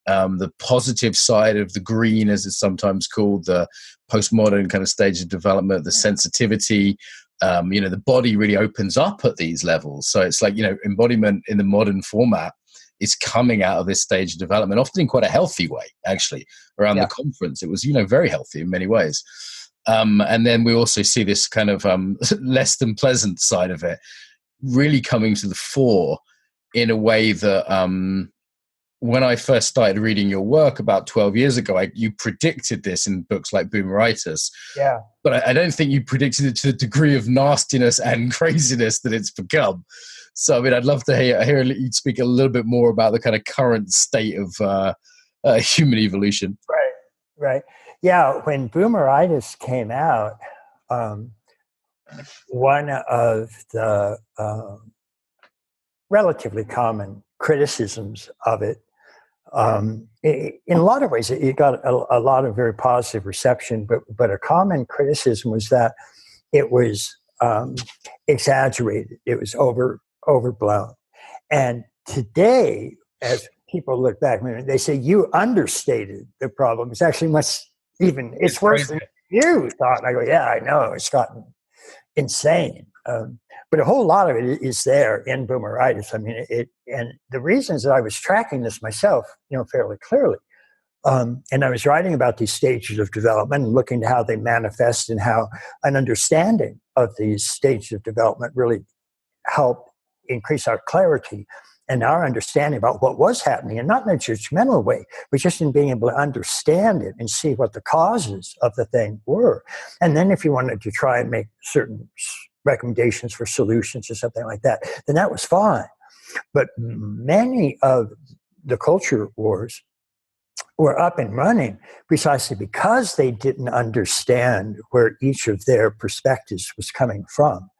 the positive side of the green, as it's sometimes called, the postmodern kind of stage of development, the sensitivity. The body really opens up at these levels. So it's like, embodiment in the modern format is coming out of this stage of development, often in quite a healthy way, actually. Around the conference, it was, very healthy in many ways. And then we also see this kind of less than pleasant side of it really coming to the fore in a way that when I first started reading your work about 12 years ago, you predicted this in books like Boomeritis. Yeah. But I don't think you predicted it to the degree of nastiness and craziness that it's become. So, I'd love to hear you speak a little bit more about the kind of current state of human evolution. Right. Yeah, when Boomeritis came out, one of the relatively common criticisms of it, in a lot of ways, it got a lot of very positive reception, but a common criticism was that it was exaggerated, it was overblown. And today, as people look back, they say you understated the problem. It's actually it's worse than you thought. And I go, yeah, I know, it's gotten insane. But a whole lot of it is there in Boomeritis. And the reasons that I was tracking this myself, fairly clearly, and I was writing about these stages of development and looking at how they manifest and how an understanding of these stages of development really helped increase our clarity and our understanding about what was happening, and not in a judgmental way, but just in being able to understand it and see what the causes of the thing were. And then if you wanted to try and make certain recommendations for solutions or something like that, then that was fine. But many of the culture wars were up and running precisely because they didn't understand where each of their perspectives was coming from.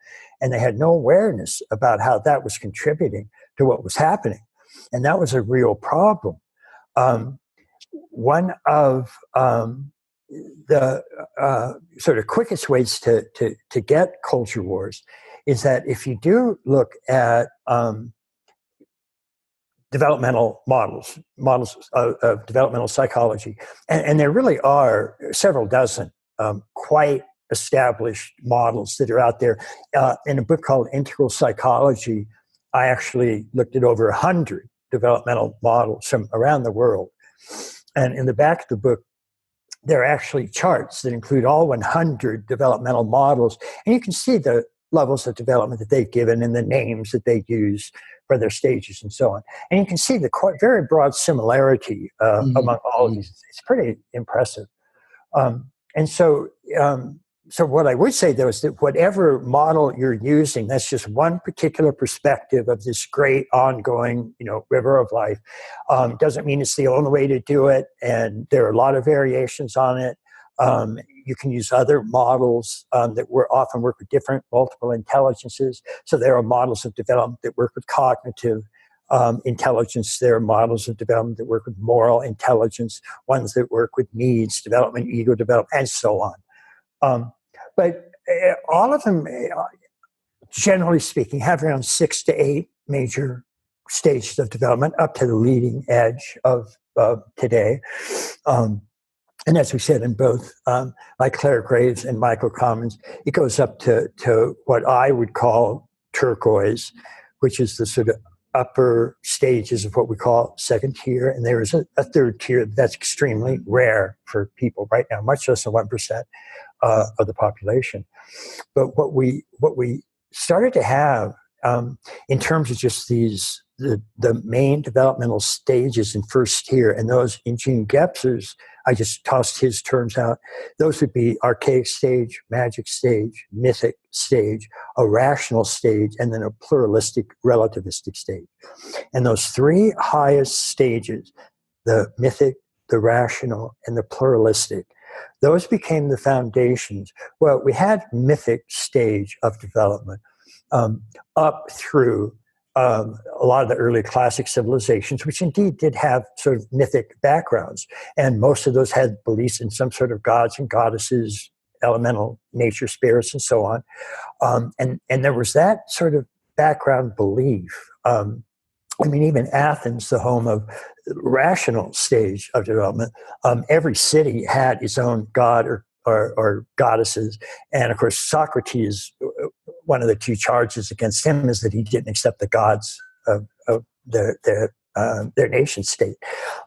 And they had no awareness about how that was contributing to what was happening. And that was a real problem. One of the sort of quickest ways to get culture wars is that if you do look at developmental models of developmental psychology, and there really are several dozen quite established models that are out there. In a book called Integral Psychology, I actually looked at over 100 developmental models from around the world. And in the back of the book, there are actually charts that include all 100 developmental models. And you can see the levels of development that they've given and the names that they use for their stages and so on. And you can see the very broad similarity among all of these. It's pretty impressive. And so what I would say, though, is that whatever model you're using, that's just one particular perspective of this great ongoing, river of life. Doesn't mean it's the only way to do it, and there are a lot of variations on it. You can use other models that often work with different multiple intelligences. So there are models of development that work with cognitive intelligence. There are models of development that work with moral intelligence, ones that work with needs development, ego development, and so on. But all of them, generally speaking, have around 6 to 8 major stages of development up to the leading edge of today. And as we said in both, like Claire Graves and Michael Commons, it goes up to what I would call turquoise, which is the sort of upper stages of what we call second tier. And there is a third tier that's extremely rare for people right now, much less than 1% of the population. But what we started to have in terms of just the main developmental stages in first tier, and those in Gene Gebser's, I just tossed his terms out, those would be archaic stage, magic stage, mythic stage, a rational stage, and then a pluralistic relativistic stage. And those 3 highest stages, the mythic, the rational, and the pluralistic, those became the foundations. Well, we had mythic stage of development up through a lot of the early classic civilizations, which indeed did have sort of mythic backgrounds. And most of those had beliefs in some sort of gods and goddesses, elemental nature spirits and so on. And there was that sort of background belief. Even Athens, the home of rational stage of development, every city had its own god or goddesses. And of course, Socrates, one of the two charges against him is that he didn't accept the gods of their nation state.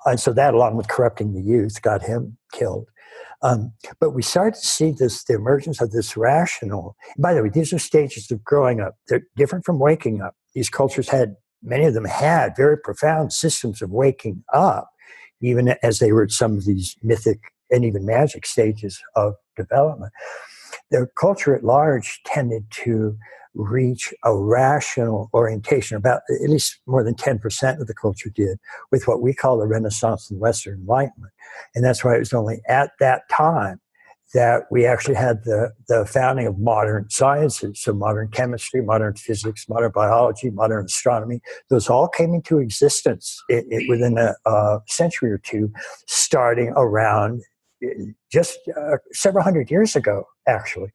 And so that, along with corrupting the youth, got him killed. But we started to see the emergence of this rational. By the way, these are stages of growing up. They're different from waking up. These cultures many of them had very profound systems of waking up, even as they were at some of these mythic and even magic stages of development. Their culture at large tended to reach a rational orientation. About at least more than 10% of the culture did, with what we call the Renaissance and Western Enlightenment. And that's why it was only at that time that we actually had the founding of modern sciences. So modern chemistry, modern physics, modern biology, modern astronomy, those all came into existence within a century or two, starting around just several hundred years ago, actually.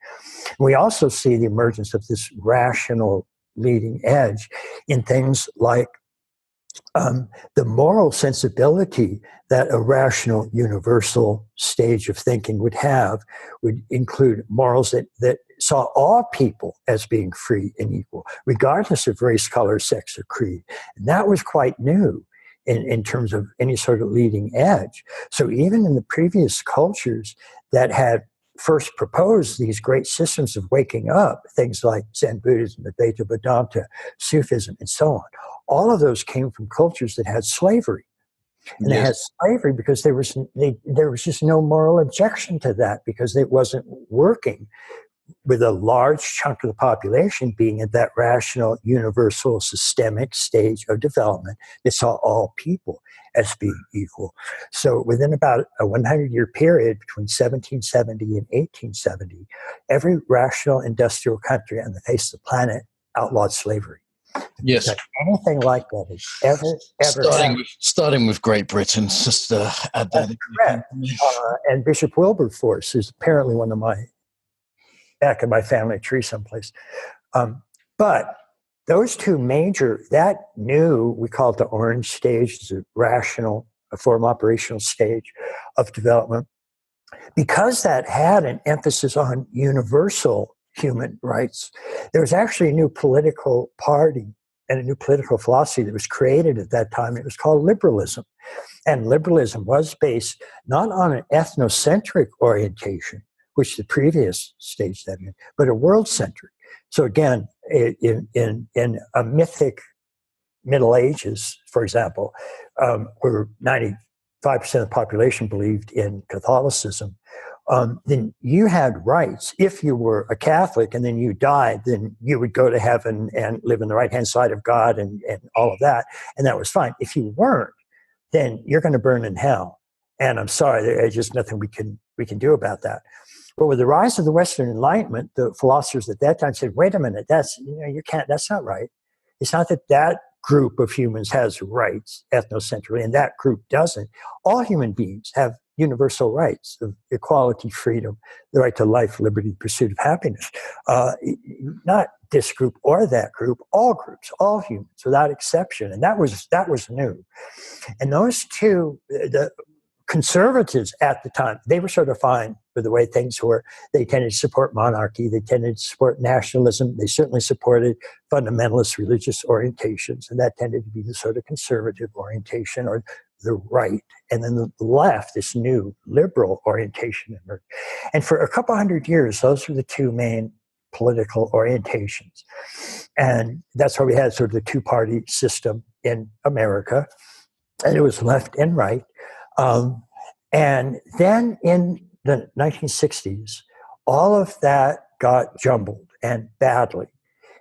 We also see the emergence of this rational leading edge in things like the moral sensibility that a rational universal stage of thinking would include morals that saw all people as being free and equal, regardless of race, color, sex, or creed. And that was quite new in terms of any sort of leading edge. So even in the previous cultures that had first proposed these great systems of waking up, things like Zen Buddhism, Advaita Vedanta, Sufism, and so on, all of those came from cultures that had slavery. And they had slavery because there was just no moral objection to that, because it wasn't working with a large chunk of the population being at that rational, universal, systemic stage of development that saw all people as being equal. So within about a 100-year period between 1770 and 1870, every rational industrial country on the face of the planet outlawed slavery. Yes. Anything like that has ever starting with Great Britain, just add that. Correct. And Bishop Wilberforce is apparently one of back in my family tree someplace. But those two that we call it the orange stage, is a form operational stage of development, because that had an emphasis on universal human rights. There was actually a new political party and a new political philosophy that was created at that time. It was called liberalism. And liberalism was based not on an ethnocentric orientation, which the previous stage had been, but a world-centric. So again, in a mythic Middle Ages, for example, where 95% of the population believed in Catholicism, then you had rights. If you were a Catholic and then you died, then you would go to heaven and live on the right-hand side of God and all of that, and that was fine. If you weren't, then you're going to burn in hell. And I'm sorry, there's just nothing we can do about that. But with the rise of the Western Enlightenment, the philosophers at that time said, wait a minute, that's not right. It's not that group of humans has rights ethnocentrically and that group doesn't. All human beings have universal rights of equality, freedom, the right to life, liberty, pursuit of happiness. Not this group or that group, all groups, all humans, without exception. And that was new. And those two, the conservatives at the time, they were sort of fine with the way things were. They tended to support monarchy. They tended to support nationalism. They certainly supported fundamentalist religious orientations, and that tended to be the sort of conservative orientation, or the right. And then the left, this new liberal orientation emerged. And for a couple hundred years, those were the two main political orientations. And that's why we had sort of the two-party system in America. And it was left and right. And then in the 1960s, all of that got jumbled, and badly,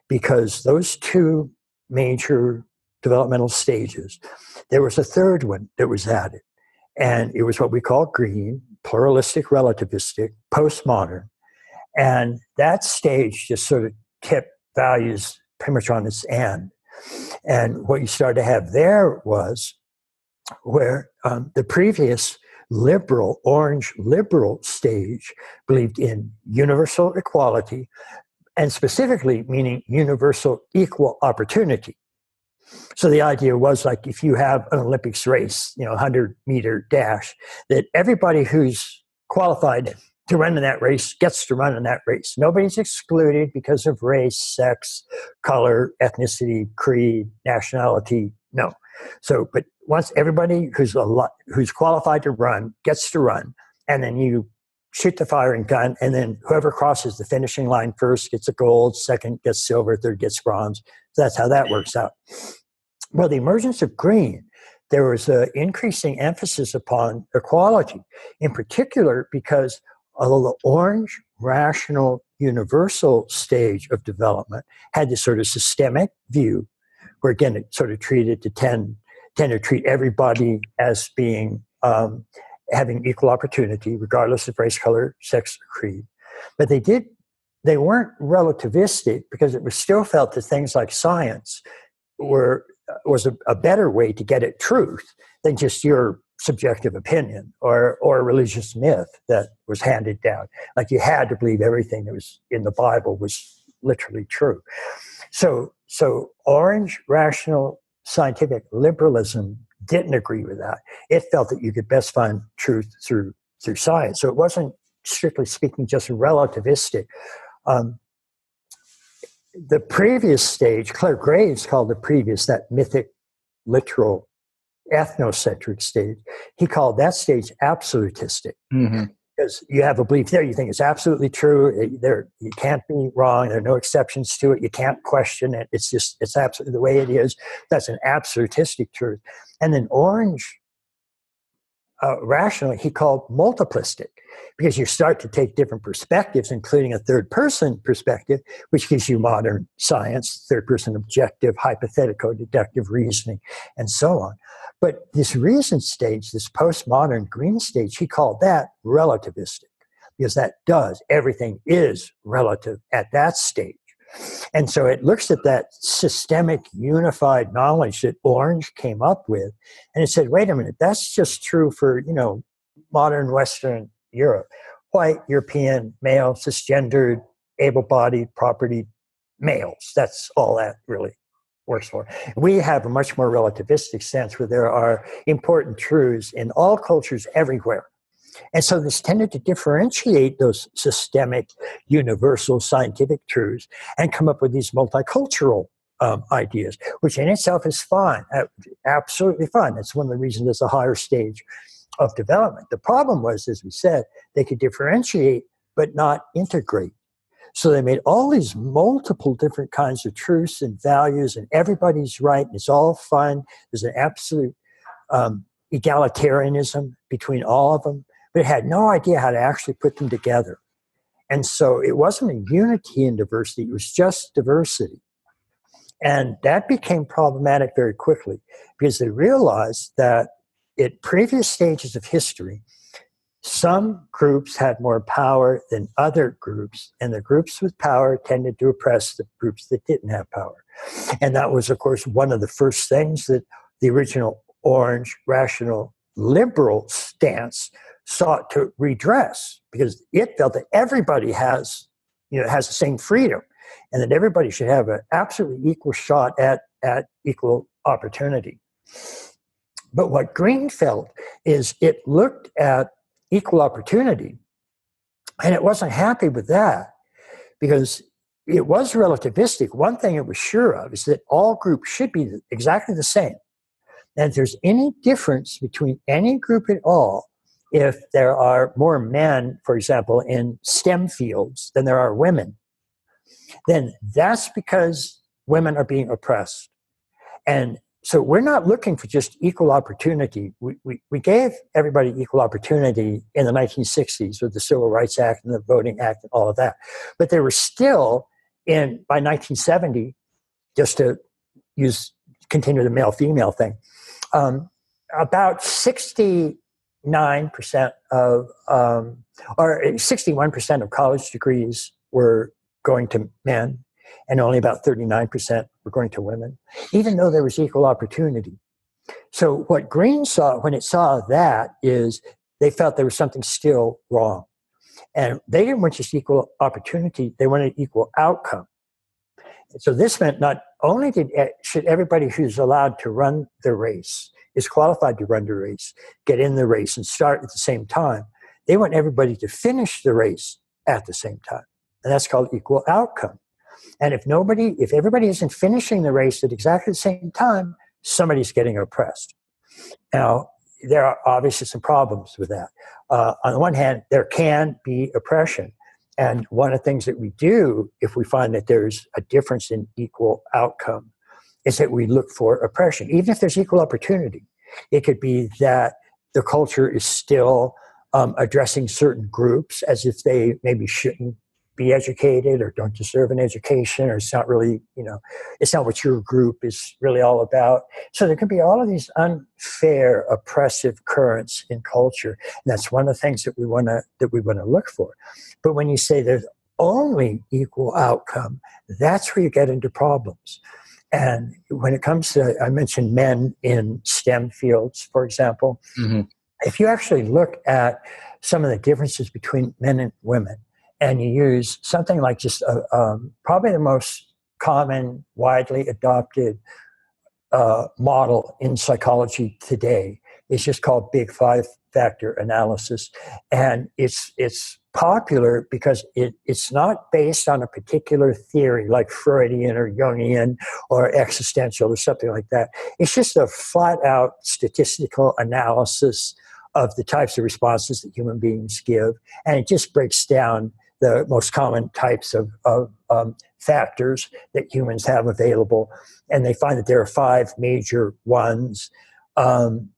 because those two major developmental stages, there was a third one that was added. And it was what we call green, pluralistic, relativistic, postmodern. And that stage just sort of kept values pretty much on its end. And what you started to have there was where the previous orange liberal stage believed in universal equality, and specifically meaning universal equal opportunity. So the idea was like if you have an Olympics race, 100-meter dash, that everybody who's qualified to run in that race gets to run in that race. Nobody's excluded because of race, sex, color, ethnicity, creed, nationality. No. So, but once everybody who's qualified to run gets to run, and then you shoot the firing gun, and then whoever crosses the finishing line first gets a gold, second gets silver, third gets bronze. So that's how that works out. Well, the emergence of green, there was an increasing emphasis upon equality, in particular because although the orange, rational, universal stage of development had this sort of systemic view, where again it sort of tend to treat everybody as being having equal opportunity, regardless of race, color, sex, or creed. But they weren't relativistic because it was still felt that things like science was a better way to get at truth than just your subjective opinion or a religious myth that was handed down. Like you had to believe everything that was in the Bible was literally true. So orange, rational, scientific liberalism didn't agree with that. It felt that you could best find truth through science. So it wasn't, strictly speaking, just relativistic. The previous stage, Claire Graves called the previous, that mythic, literal, ethnocentric stage, he called that stage absolutistic. Mm-hmm. Because you have a belief there, you think it's absolutely true, you can't be wrong, there are no exceptions to it, you can't question it, it's absolutely the way it is. That's an absolutistic truth. And then orange, rationally, he called multiplistic, because you start to take different perspectives, including a third-person perspective, which gives you modern science, third-person objective, hypothetical, deductive reasoning, and so on. But this reason stage, this postmodern green stage, he called that relativistic, because everything is relative at that stage. And so it looks at that systemic unified knowledge that Orange came up with, and it said, wait a minute, that's just true for, modern Western Europe. White, European, male, cisgendered, able-bodied, property males. That's all that really works for. We have a much more relativistic sense where there are important truths in all cultures everywhere. And so this tended to differentiate those systemic, universal scientific truths and come up with these multicultural ideas, which in itself is fine, absolutely fine. That's one of the reasons it's a higher stage of development. The problem was, as we said, they could differentiate but not integrate. So they made all these multiple different kinds of truths and values, and everybody's right, and it's all fun. There's an absolute egalitarianism between all of them, but it had no idea how to actually put them together. And so it wasn't a unity in diversity, it was just diversity. And that became problematic very quickly because they realized that at previous stages of history, some groups had more power than other groups, and the groups with power tended to oppress the groups that didn't have power. And that was, of course, one of the first things that the original orange, rational, liberal stance sought to redress, because it felt that everybody has the same freedom, and that everybody should have an absolutely equal shot at equal opportunity. But what Green felt is it looked at equal opportunity, and it wasn't happy with that because it was relativistic. One thing it was sure of is that all groups should be exactly the same. And if there's any difference between any group at all, if there are more men, for example, in STEM fields than there are women, then that's because women are being oppressed. And so we're not looking for just equal opportunity. We gave everybody equal opportunity in the 1960s with the Civil Rights Act and the Voting Act and all of that. But there were still, by 1970, just to continue the male-female thing, about 69% of, or 61% of college degrees were going to men, and only about 39% were going to women, even though there was equal opportunity. So what Green saw when it saw that is they felt there was something still wrong. And they didn't want just equal opportunity, they wanted equal outcome. So this meant not only should everybody who's allowed to run the race, is qualified to run the race, get in the race and start at the same time, they want everybody to finish the race at the same time. And that's called equal outcome. And if everybody isn't finishing the race at exactly the same time, somebody's getting oppressed. Now, there are obviously some problems with that. On the one hand, there can be oppression. And one of the things that we do, if we find that there's a difference in equal outcome, is that we look for oppression, even if there's equal opportunity. It could be that the culture is still addressing certain groups as if they maybe shouldn't be educated or don't deserve an education, or it's not really, it's not what your group is really all about. So there can be all of these unfair, oppressive currents in culture. And that's one of the things that we want to look for. But when you say there's only equal outcome, that's where you get into problems. And when it comes to, I mentioned men in STEM fields, for example, if you actually look at some of the differences between men and women, and you use something like just probably the most common, widely adopted model in psychology today, is just called Big Five Factor Analysis. And it's popular because it's not based on a particular theory like Freudian or Jungian or existential or something like that. It's just a flat out statistical analysis of the types of responses that human beings give. And it just breaks down the most common types of factors that humans have available. And they find that there are 5 major ones: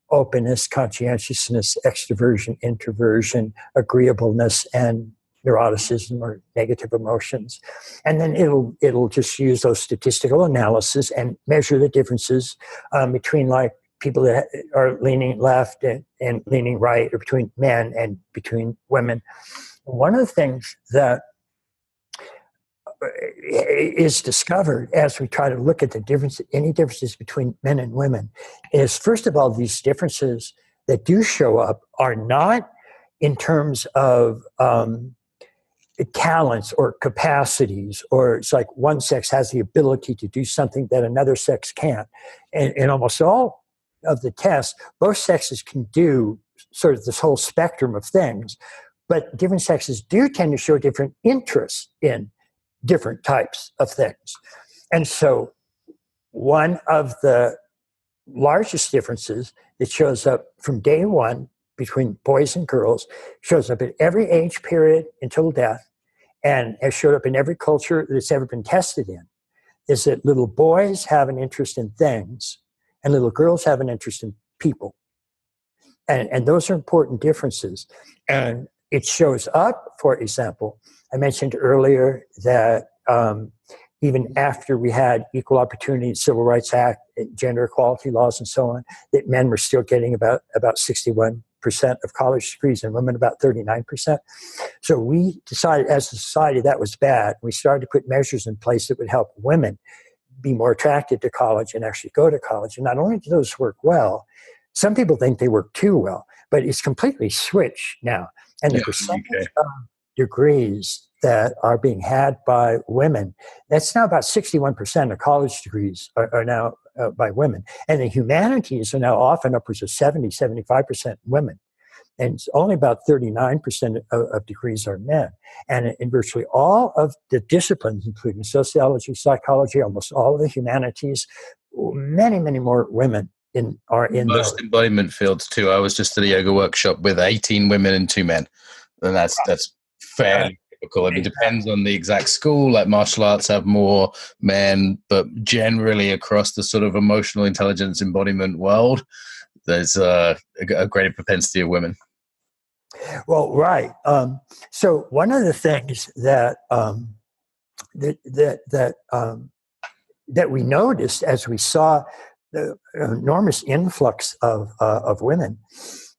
openness, conscientiousness, extroversion, introversion, agreeableness, and neuroticism or negative emotions. And then it'll just use those statistical analysis and measure the differences between like people that are leaning left and leaning right, or between men and between women. One of the things that is discovered as we try to look at any differences between men and women is, first of all, these differences that do show up are not in terms of talents or capacities, or it's like one sex has the ability to do something that another sex can't. And in almost all of the tests, both sexes can do sort of this whole spectrum of things, but different sexes do tend to show different interests in different types of things. And so one of the largest differences that shows up from day one between boys and girls shows up at every age period until death, and has showed up in every culture that's ever been tested in, is that little boys have an interest in things and little girls have an interest in people. And those are important differences. And it shows up, for example, I mentioned earlier that even after we had equal opportunity, Civil Rights Act, gender equality laws, and so on, that men were still getting about 61% of college degrees and women about 39%. So we decided as a society that was bad. We started to put measures in place that would help women be more attracted to college and actually go to college. And not only do those work well, some people think they work too well, but it's completely switched now. And the percentage of degrees that are being had by women, that's now about 61% of college degrees are now by women. And the humanities are now often upwards of 75% women. And it's only about 39% of degrees are men. And in virtually all of the disciplines, including sociology, psychology, almost all of the humanities, many, many more women are in most those embodiment fields too. I was just at a yoga workshop with 18 women and 2 men, and that's fairly typical. I mean, it depends on the exact school. Like martial arts have more men, but generally across the sort of emotional intelligence embodiment world, there's a greater propensity of women. Well, right. So one of the things that that we noticed as we saw the enormous influx of women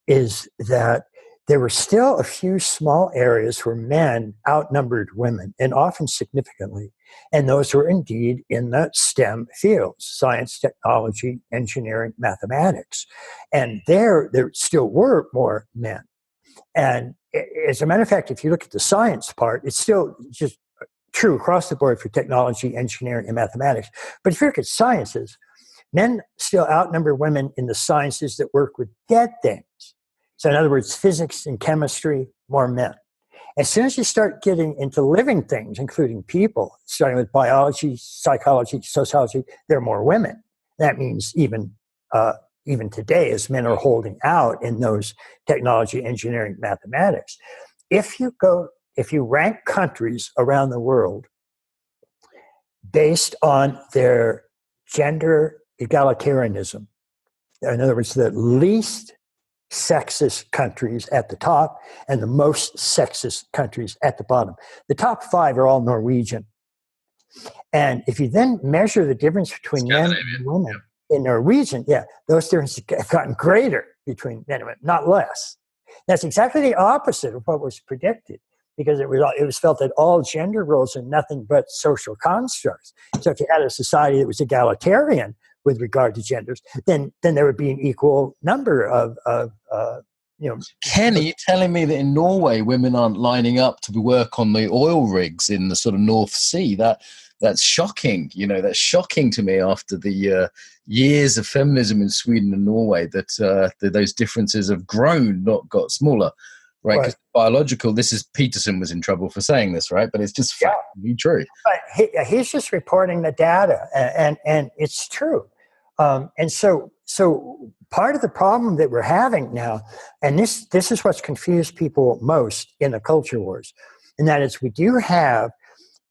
is that there were still a few small areas where men outnumbered women, and often significantly. And those were indeed in the STEM fields: science, technology, engineering, mathematics. And there still were more men. And as a matter of fact, if you look at the science part, it's still just true across the board for technology, engineering, and mathematics. But if you look at sciences, men still outnumber women in the sciences that work with dead things. So in other words, physics and chemistry, more men. As soon as you start getting into living things, including people, starting with biology, psychology, sociology, there are more women. That means even today, as men are holding out in those technology, engineering, mathematics, if you rank countries around the world based on their gender egalitarianism, in other words, the least sexist countries at the top and the most sexist countries at the bottom. The top 5 are all Norwegian. And if you then measure the difference between men and women in Norwegian, those differences have gotten greater between men and women, not less. That's exactly the opposite of what was predicted, because it was felt that all gender roles are nothing but social constructs. So if you had a society that was egalitarian with regard to genders, then there would be an equal number of Ken, are you telling me that in Norway women aren't lining up to work on the oil rigs in the sort of North Sea? That's shocking. That's shocking to me after the years of feminism in Sweden and Norway, that those differences have grown, not got smaller. Right, because biological. This is Peterson was in trouble for saying this, right? But it's just factually true. But he's just reporting the data, and it's true. And so part of the problem that we're having now, and this is what's confused people most in the culture wars, and that is we do have,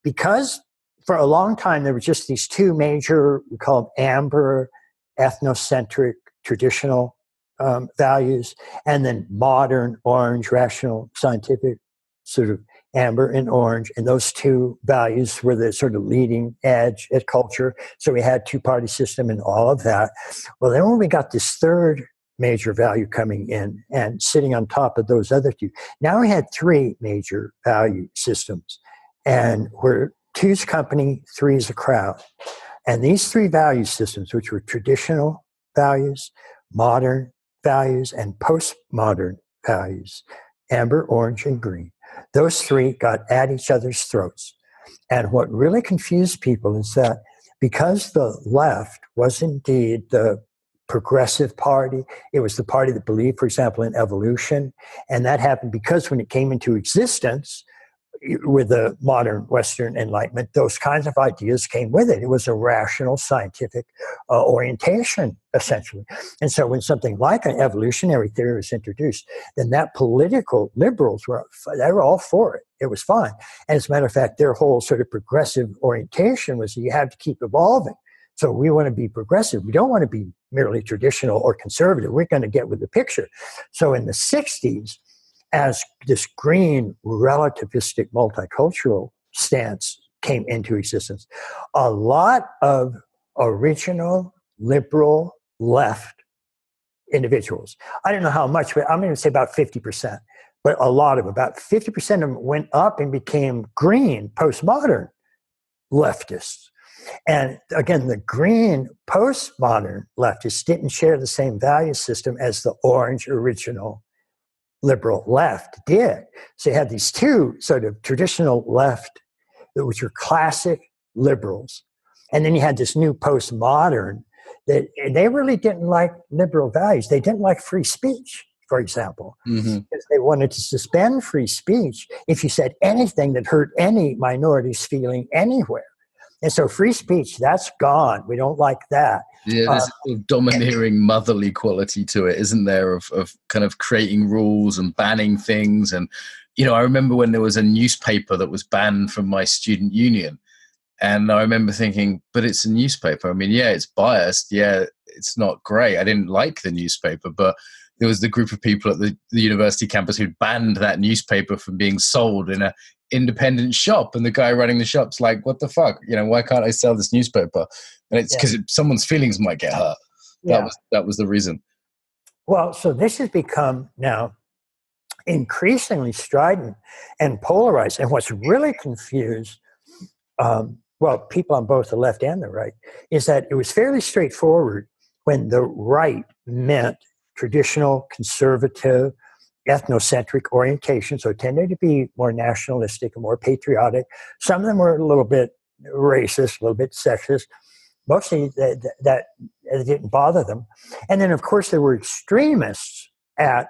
because for a long time there were just these 2 major, we call them amber, ethnocentric, traditional values, and then modern, orange, rational, scientific, sort of amber and orange, and those 2 values were the sort of leading edge at culture. So we had 2-party system and all of that. Well, then when we got this 3rd major value coming in and sitting on top of those other 2, now we had 3 major value systems, and where 2's company, 3's a crowd. And these 3 value systems, which were traditional values, modern values, and postmodern values, amber, orange, and green, those 3 got at each other's throats. And what really confused people is that because the left was indeed the progressive party, it was the party that believed, for example, in evolution, and that happened because when it came into existence with the modern Western Enlightenment, those kinds of ideas came with it. It was a rational, scientific orientation, essentially. And so when something like an evolutionary theory was introduced, then that political liberals were all for it. It was fine. And as a matter of fact, their whole sort of progressive orientation was you have to keep evolving. So we want to be progressive. We don't want to be merely traditional or conservative. We're going to get with the picture. So in the 60s, as this green relativistic multicultural stance came into existence, a lot of original liberal left individuals, I don't know how much, but I'm going to say about 50%, but a lot of about 50% of them went up and became green postmodern leftists. And again, the green postmodern leftists didn't share the same value system as the orange original liberal left did. So you had these 2 sort of traditional left, which were classic liberals. And then you had this new postmodern that they really didn't like liberal values. They didn't like free speech, for example, because they wanted to suspend free speech if you said anything that hurt any minority's feeling anywhere. And so free speech, that's gone. We don't like that. Yeah, there's a domineering motherly quality to it, isn't there, of kind of creating rules and banning things. And, I remember when there was a newspaper that was banned from my student union. And I remember thinking, but it's a newspaper. I mean, yeah, it's biased. Yeah, it's not great. I didn't like the newspaper, but there was the group of people at the university campus who banned that newspaper from being sold in a independent shop, and the guy running the shop's like, what the fuck, why can't I sell this newspaper? And it's because someone's feelings might get hurt. That was the reason. Well, so this has become now increasingly strident and polarized, and what's really confused people on both the left and the right is that it was fairly straightforward when the right meant traditional, conservative, ethnocentric orientation, so tended to be more nationalistic and more patriotic. Some of them were a little bit racist, a little bit sexist. Mostly that didn't bother them. And then, of course, there were extremists at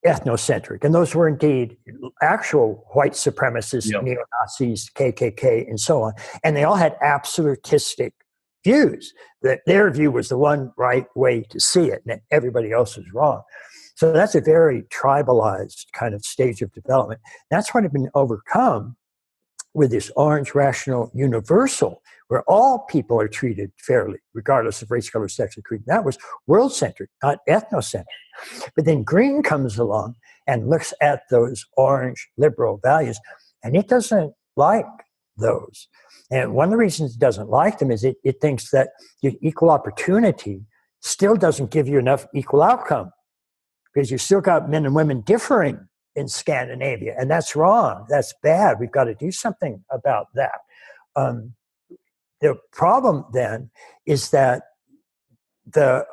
ethnocentric, and those were indeed actual white supremacists, Yep. neo-Nazis, KKK, and so on. And they all had absolutistic views, that their view was the one right way to see it, and that everybody else was wrong. So that's a very tribalized kind of stage of development. That's what had been overcome with this orange rational universal, where all people are treated fairly, regardless of race, color, sex, or creed. That was world-centric, not ethnocentric. But then green comes along and looks at those orange liberal values, and it doesn't like those. And one of the reasons it doesn't like them is it thinks that equal opportunity still doesn't give you enough equal outcome, because you've still got men and women differing in Scandinavia, and that's wrong. That's bad. We've got to do something about that. The problem then is that the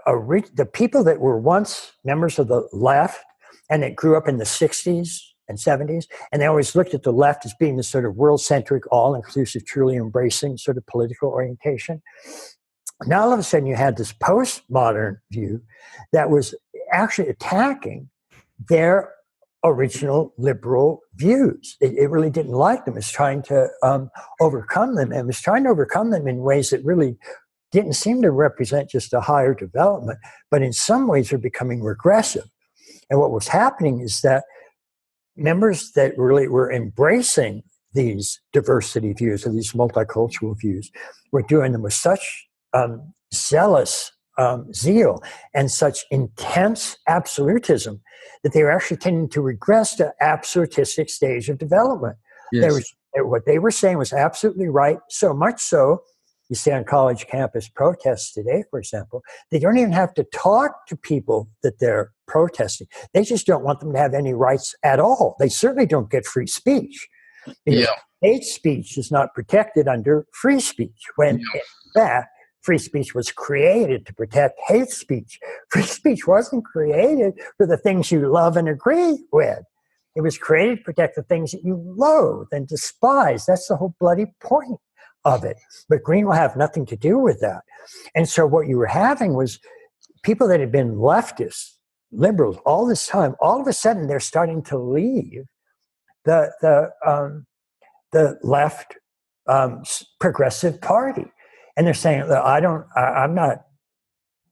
people that were once members of the left and that grew up in the 60s and 70s, and they always looked at the left as being the sort of world-centric, all-inclusive, truly embracing sort of political orientation. Now all of a sudden you had this postmodern view that was actually attacking their original liberal views. It really didn't like them. It was trying to overcome them, and was trying to overcome them in ways that really didn't seem to represent just a higher development, but in some ways are becoming regressive. And what was happening is that members that really were embracing these diversity views or these multicultural views were doing them with such zealous zeal and such intense absolutism that they were actually tending to regress to absolutistic stage of development. Yes. What they were saying was absolutely right, so much so, you see on college campus protests today, for example, they don't even have to talk to people that they're protesting. They just don't want them to have any rights at all. They certainly don't get free speech. Because hate speech is not protected under free speech, when in fact, free speech was created to protect hate speech. Free speech wasn't created for the things you love and agree with. It was created to protect the things that you loathe and despise. That's the whole bloody point of it. But green will have nothing to do with that. And so what you were having was people that had been leftists, liberals, all this time, all of a sudden they're starting to leave the left progressive party. And they're saying, I'm not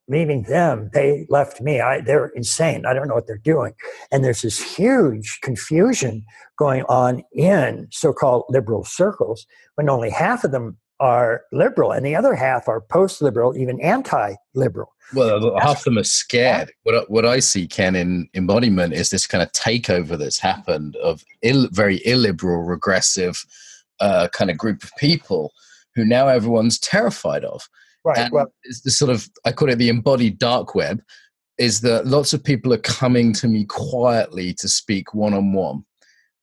leaving them. They left me. They're insane. I don't know what they're doing. And there's this huge confusion going on in so-called liberal circles when only half of them are liberal and the other half are post-liberal, even anti-liberal. Well, half of them are scared. What I see, Ken, in embodiment is this kind of takeover that's happened of very illiberal, regressive kind of group of people who now everyone's terrified of. Right. And it's the sort of, I call it the embodied dark web, is that lots of people are coming to me quietly to speak one-on-one.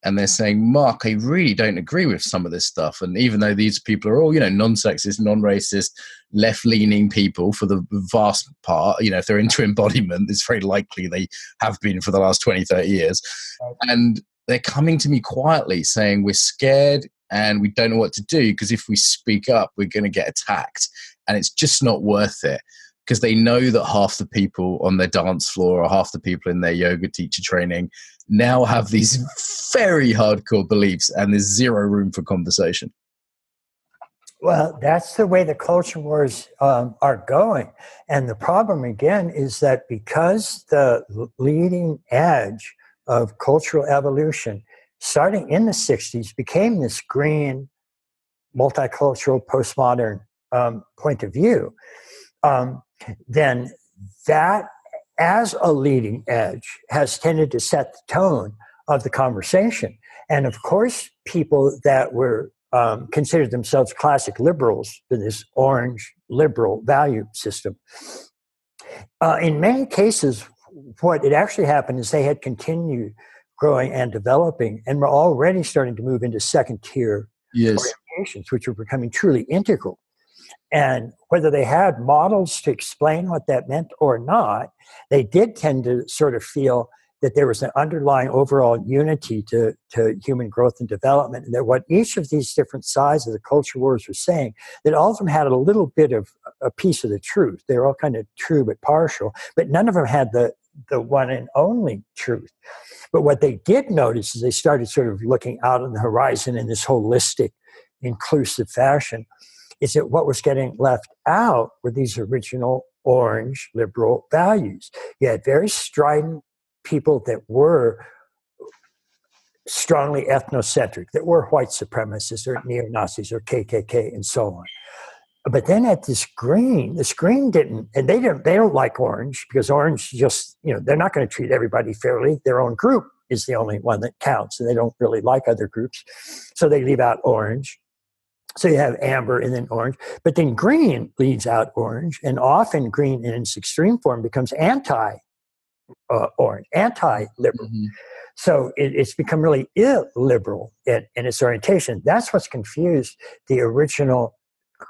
And they're saying, Mark, I really don't agree with some of this stuff. And even though these people are all, non-sexist, non-racist, left-leaning people for the vast part, if they're into embodiment, it's very likely they have been for the last 20, 30 years. Right. And they're coming to me quietly saying, we're scared and we don't know what to do because if we speak up, we're going to get attacked. And it's just not worth it because they know that half the people on their dance floor or half the people in their yoga teacher training now have these very hardcore beliefs and there's zero room for conversation. Well, that's the way the culture wars are going. And the problem, again, is that because the leading edge of cultural evolution starting in the 60s became this green, multicultural, postmodern point of view, then that, as a leading edge, has tended to set the tone of the conversation. And of course, people that were considered themselves classic liberals in this orange liberal value system, in many cases, what had actually happened is they had continued growing and developing and were already starting to move into second-tier orientations, which were becoming truly integral. And whether they had models to explain what that meant or not, they did tend to sort of feel that there was an underlying overall unity to human growth and development, and that what each of these different sides of the culture wars were saying, that all of them had a little bit of a piece of the truth. They were all kind of true but partial, but none of them had the one and only truth. But what they did notice is they started sort of looking out on the horizon in this holistic, inclusive fashion, is that what was getting left out were these original orange liberal values. You had very strident people that were strongly ethnocentric, that were white supremacists or neo-Nazis or KKK and so on. But then at this green didn't, and they don't like orange, because orange just, they're not going to treat everybody fairly. Their own group is the only one that counts, and they don't really like other groups. So they leave out orange. So you have amber and then orange. But then green leaves out orange, and often green in its extreme form becomes anti-orange, anti-liberal. Mm-hmm. So it's become really illiberal in its orientation. That's what's confused the original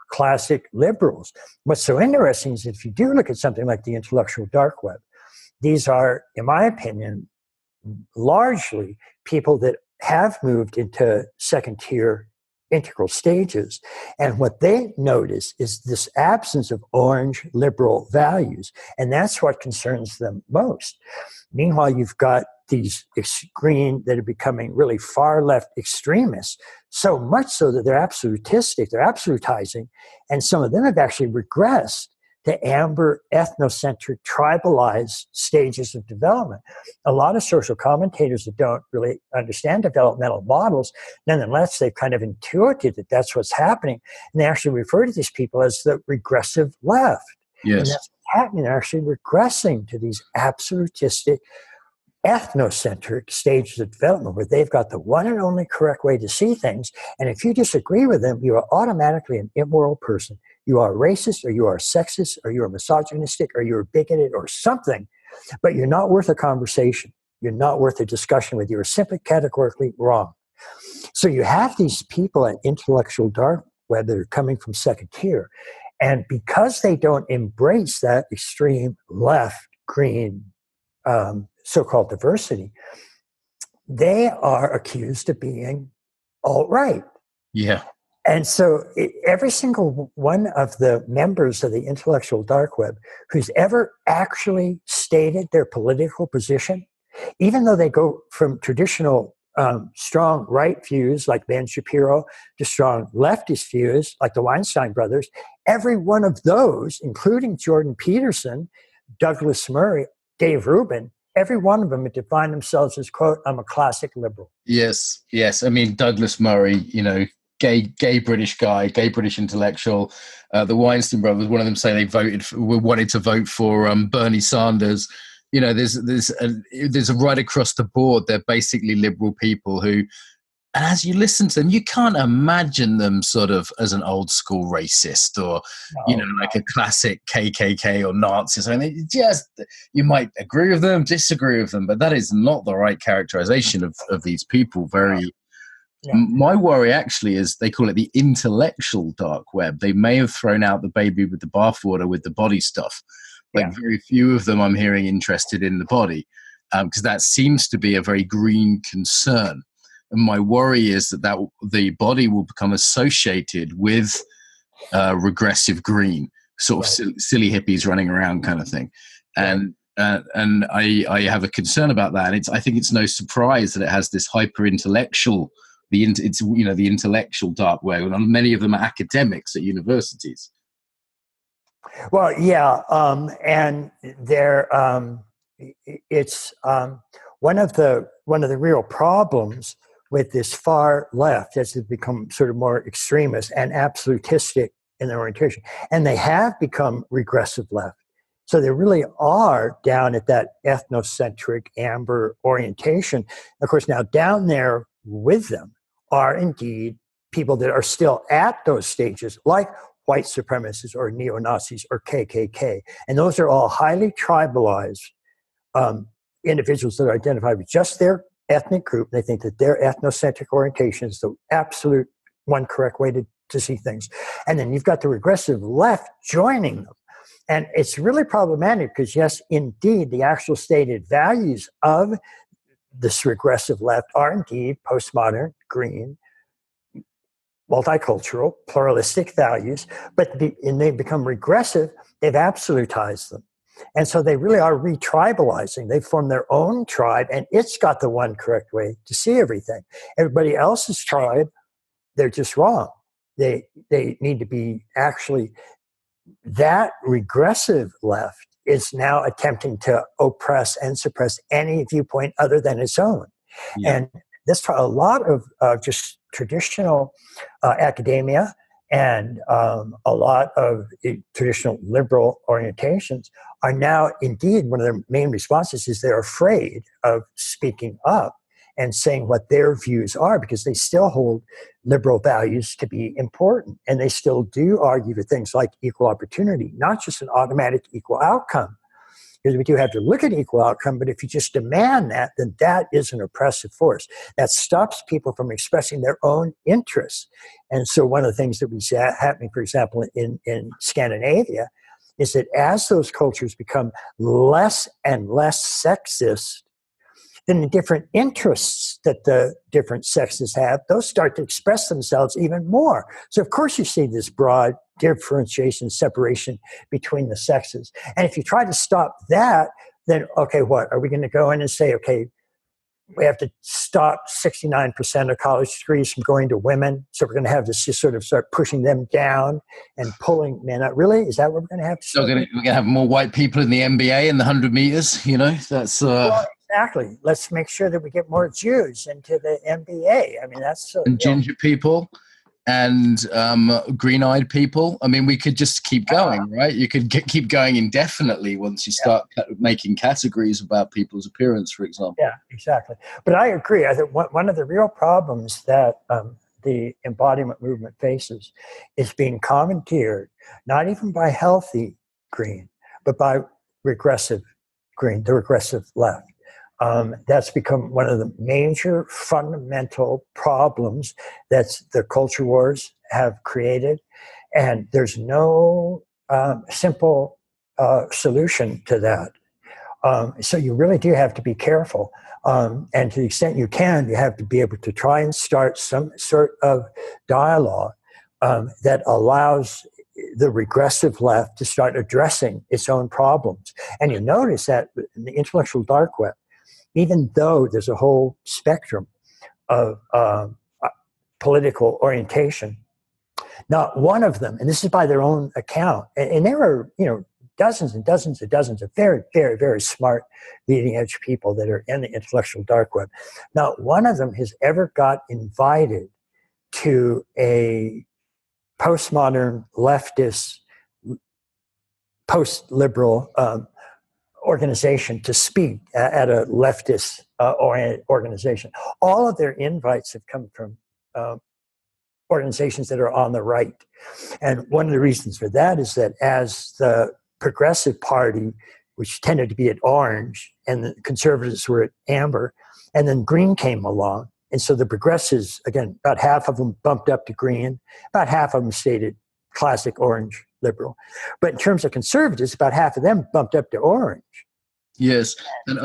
classic liberals. What's so interesting is if you do look at something like the intellectual dark web, these are, in my opinion, largely people that have moved into second-tier integral stages. And what they notice is this absence of orange liberal values. And that's what concerns them most. Meanwhile, you've got these green that are becoming really far left extremists, so much so that they're absolutistic, they're absolutizing, and some of them have actually regressed to amber, ethnocentric, tribalized stages of development. A lot of social commentators that don't really understand developmental models, nonetheless, they've kind of intuited that that's what's happening, and they actually refer to these people as the regressive left. Yes. And that's what's happening. They're actually regressing to these absolutistic, ethnocentric stages of development where they've got the one and only correct way to see things. And if you disagree with them, you are automatically an immoral person. You are racist, or you are sexist, or you are misogynistic, or you're bigoted, or something, but you're not worth a conversation. You're not worth a discussion with. You're simply categorically wrong. So you have these people at intellectual dark web that are coming from second tier. And because they don't embrace that extreme left, green, so-called diversity, they are accused of being alt-right. Yeah. And so every single one of the members of the intellectual dark web who's ever actually stated their political position, even though they go from traditional strong right views like Ben Shapiro to strong leftist views like the Weinstein brothers, every one of those, including Jordan Peterson, Douglas Murray, Dave Rubin, every one of them have defined themselves as, quote, I'm a classic liberal. Yes. I mean, Douglas Murray, gay British guy, gay British intellectual. The Weinstein brothers, one of them say they wanted to vote for Bernie Sanders. There's a right across the board. They're basically liberal people who, and as you listen to them, you can't imagine them sort of as an old school racist or, like a classic KKK or Nazis. I mean, you might agree with them, disagree with them, but that is not the right characterization of these people. My worry actually is they call it the intellectual dark web. They may have thrown out the baby with the bathwater with the body stuff. Very few of them I'm hearing interested in the body, because that seems to be a very green concern. And my worry is that the body will become associated with regressive green, sort of silly hippies running around kind of thing. And I have a concern about that. I think it's no surprise that it has this hyper intellectual. The intellectual dark web, and many of them are academics at universities. Well, yeah, and they're it's one of the real problems with this far left as they become sort of more extremist and absolutistic in their orientation, and they have become regressive left. So they really are down at that ethnocentric amber orientation. Of course, now down there with them are indeed people that are still at those stages, like white supremacists or neo-Nazis or KKK. And those are all highly tribalized individuals that are identified with just their ethnic group. They think that their ethnocentric orientation is the absolute one correct way to see things. And then you've got the regressive left joining them. And it's really problematic because, yes, indeed, the actual stated values of this regressive left are indeed postmodern, green, multicultural, pluralistic values, but they become regressive, they've absolutized them. And so they really are re-tribalizing. They form their own tribe, and it's got the one correct way to see everything. Everybody else's tribe, they're just wrong. They need to be actually, that regressive left is now attempting to oppress and suppress any viewpoint other than its own. Yeah. And this, a lot of just traditional academia and a lot of traditional liberal orientations are now, indeed, one of their main responses is they're afraid of speaking up and saying what their views are, because they still hold liberal values to be important. And they still do argue for things like equal opportunity, not just an automatic equal outcome. Because we do have to look at equal outcome, but if you just demand that, then that is an oppressive force. That stops people from expressing their own interests. And so one of the things that we see happening, for example, in Scandinavia, is that as those cultures become less and less sexist, then the different interests that the different sexes have, those start to express themselves even more. So of course you see this broad differentiation, separation between the sexes. And if you try to stop that, then, okay, what? Are we going to go in and say, okay, we have to stop 69% of college degrees from going to women, so we're going to have to just sort of start pushing them down and pulling men out? Really? Is that what we're going to have to do? We're going to have more white people in the NBA in the 100 meters, you know? That's... Well, exactly. Let's make sure that we get more Jews into the NBA. I mean, that's so... And ginger people and green-eyed people. I mean, we could just keep going, right? You could keep going indefinitely once you start making categories about people's appearance, for example. Yeah, exactly. But I agree. I think one of the real problems that the embodiment movement faces is being commandeered, not even by healthy green, but by regressive green, the regressive left. That's become one of the major fundamental problems that the culture wars have created. And there's no simple solution to that. So you really do have to be careful. And to the extent you can, you have to be able to try and start some sort of dialogue that allows the regressive left to start addressing its own problems. And you notice that in the intellectual dark web, even though there's a whole spectrum of political orientation, not one of them, and this is by their own account, and there are, dozens and dozens and dozens of very, very, very smart leading edge people that are in the intellectual dark web, not one of them has ever got invited to a postmodern, leftist, post-liberal organization to speak at a leftist oriented organization. All of their invites have come from organizations that are on the right. And one of the reasons for that is that as the Progressive Party, which tended to be at orange, and the conservatives were at amber, and then green came along. And so the progressives, again, about half of them bumped up to green, about half of them stayed at classic orange liberal. But in terms of conservatives, about half of them bumped up to orange. Yes. And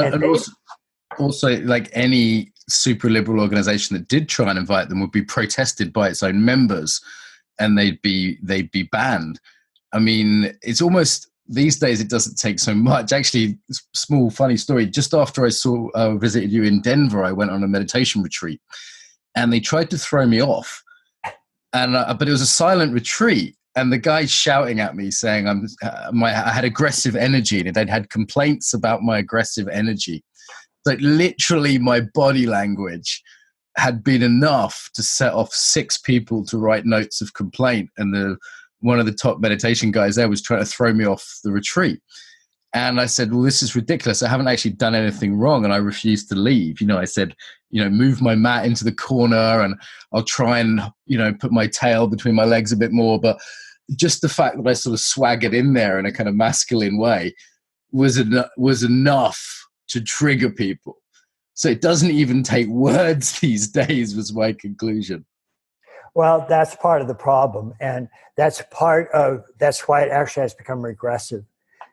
also, like any super liberal organization that did try and invite them would be protested by its own members, and they'd be banned. I mean, it's almost... These days, it doesn't take so much. Actually, small funny story. Just after I visited you in Denver, I went on a meditation retreat, and they tried to throw me off. And but it was a silent retreat, and the guy shouting at me saying I had aggressive energy, and they'd had complaints about my aggressive energy. Like literally, my body language had been enough to set off 6 people to write notes of complaint, and one of the top meditation guys there was trying to throw me off the retreat. And I said, well, this is ridiculous. I haven't actually done anything wrong. And I refused to leave. I said, move my mat into the corner, and I'll try and, put my tail between my legs a bit more. But just the fact that I sort of swaggered in there in a kind of masculine way was enough to trigger people. So it doesn't even take words these days, was my conclusion. Well, that's part of the problem. And that's why it actually has become regressive.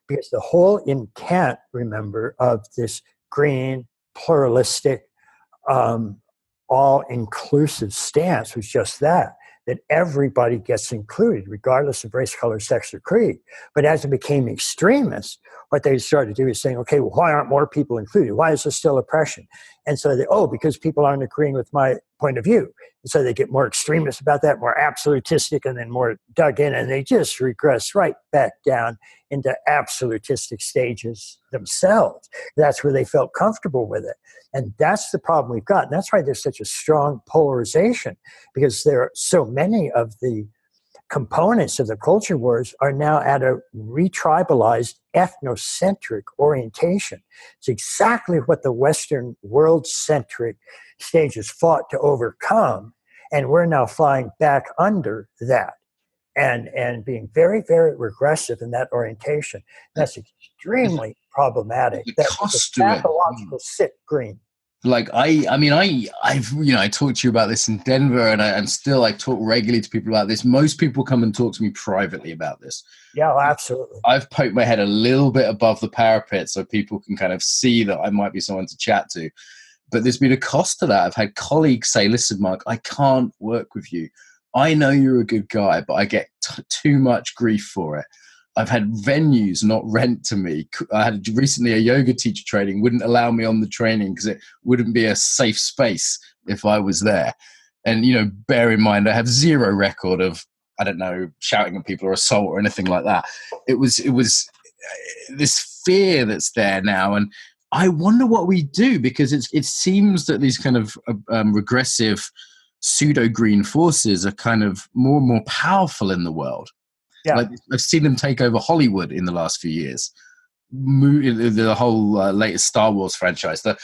Because the whole intent, remember, of this green, pluralistic, all-inclusive stance was just that everybody gets included, regardless of race, color, sex, or creed. But as it became extremist, what they started to do is saying, okay, well, why aren't more people included? Why is there still oppression? And so because people aren't agreeing with my point of view. And so they get more extremist about that, more absolutistic, and then more dug in, and they just regress right back down into absolutistic stages themselves. That's where they felt comfortable with it. And that's the problem we've got. And that's why there's such a strong polarization, because there are so many of the components of the culture wars are now at a retribalized, ethnocentric orientation. It's exactly what the Western world-centric stages fought to overcome, and we're now flying back under that and being very, very regressive in that orientation. That's extremely problematic. That's a pathological sick green. Like I talked to you about this in Denver, and still I talk regularly to people about this. Most people come and talk to me privately about this. Yeah, absolutely. I've poked my head a little bit above the parapet so people can kind of see that I might be someone to chat to. But there's been a cost to that. I've had colleagues say, listen, Mark, I can't work with you. I know you're a good guy, but I get too much grief for it. I've had venues not rent to me. I had recently a yoga teacher training, wouldn't allow me on the training because it wouldn't be a safe space if I was there. And, bear in mind, I have zero record of, I don't know, shouting at people or assault or anything like that. It was this fear that's there now. And I wonder what we do, because it seems that these kind of regressive pseudo-green forces are kind of more and more powerful in the world. Yeah. Like, I've seen them take over Hollywood in the last few years. The whole latest Star Wars franchise. The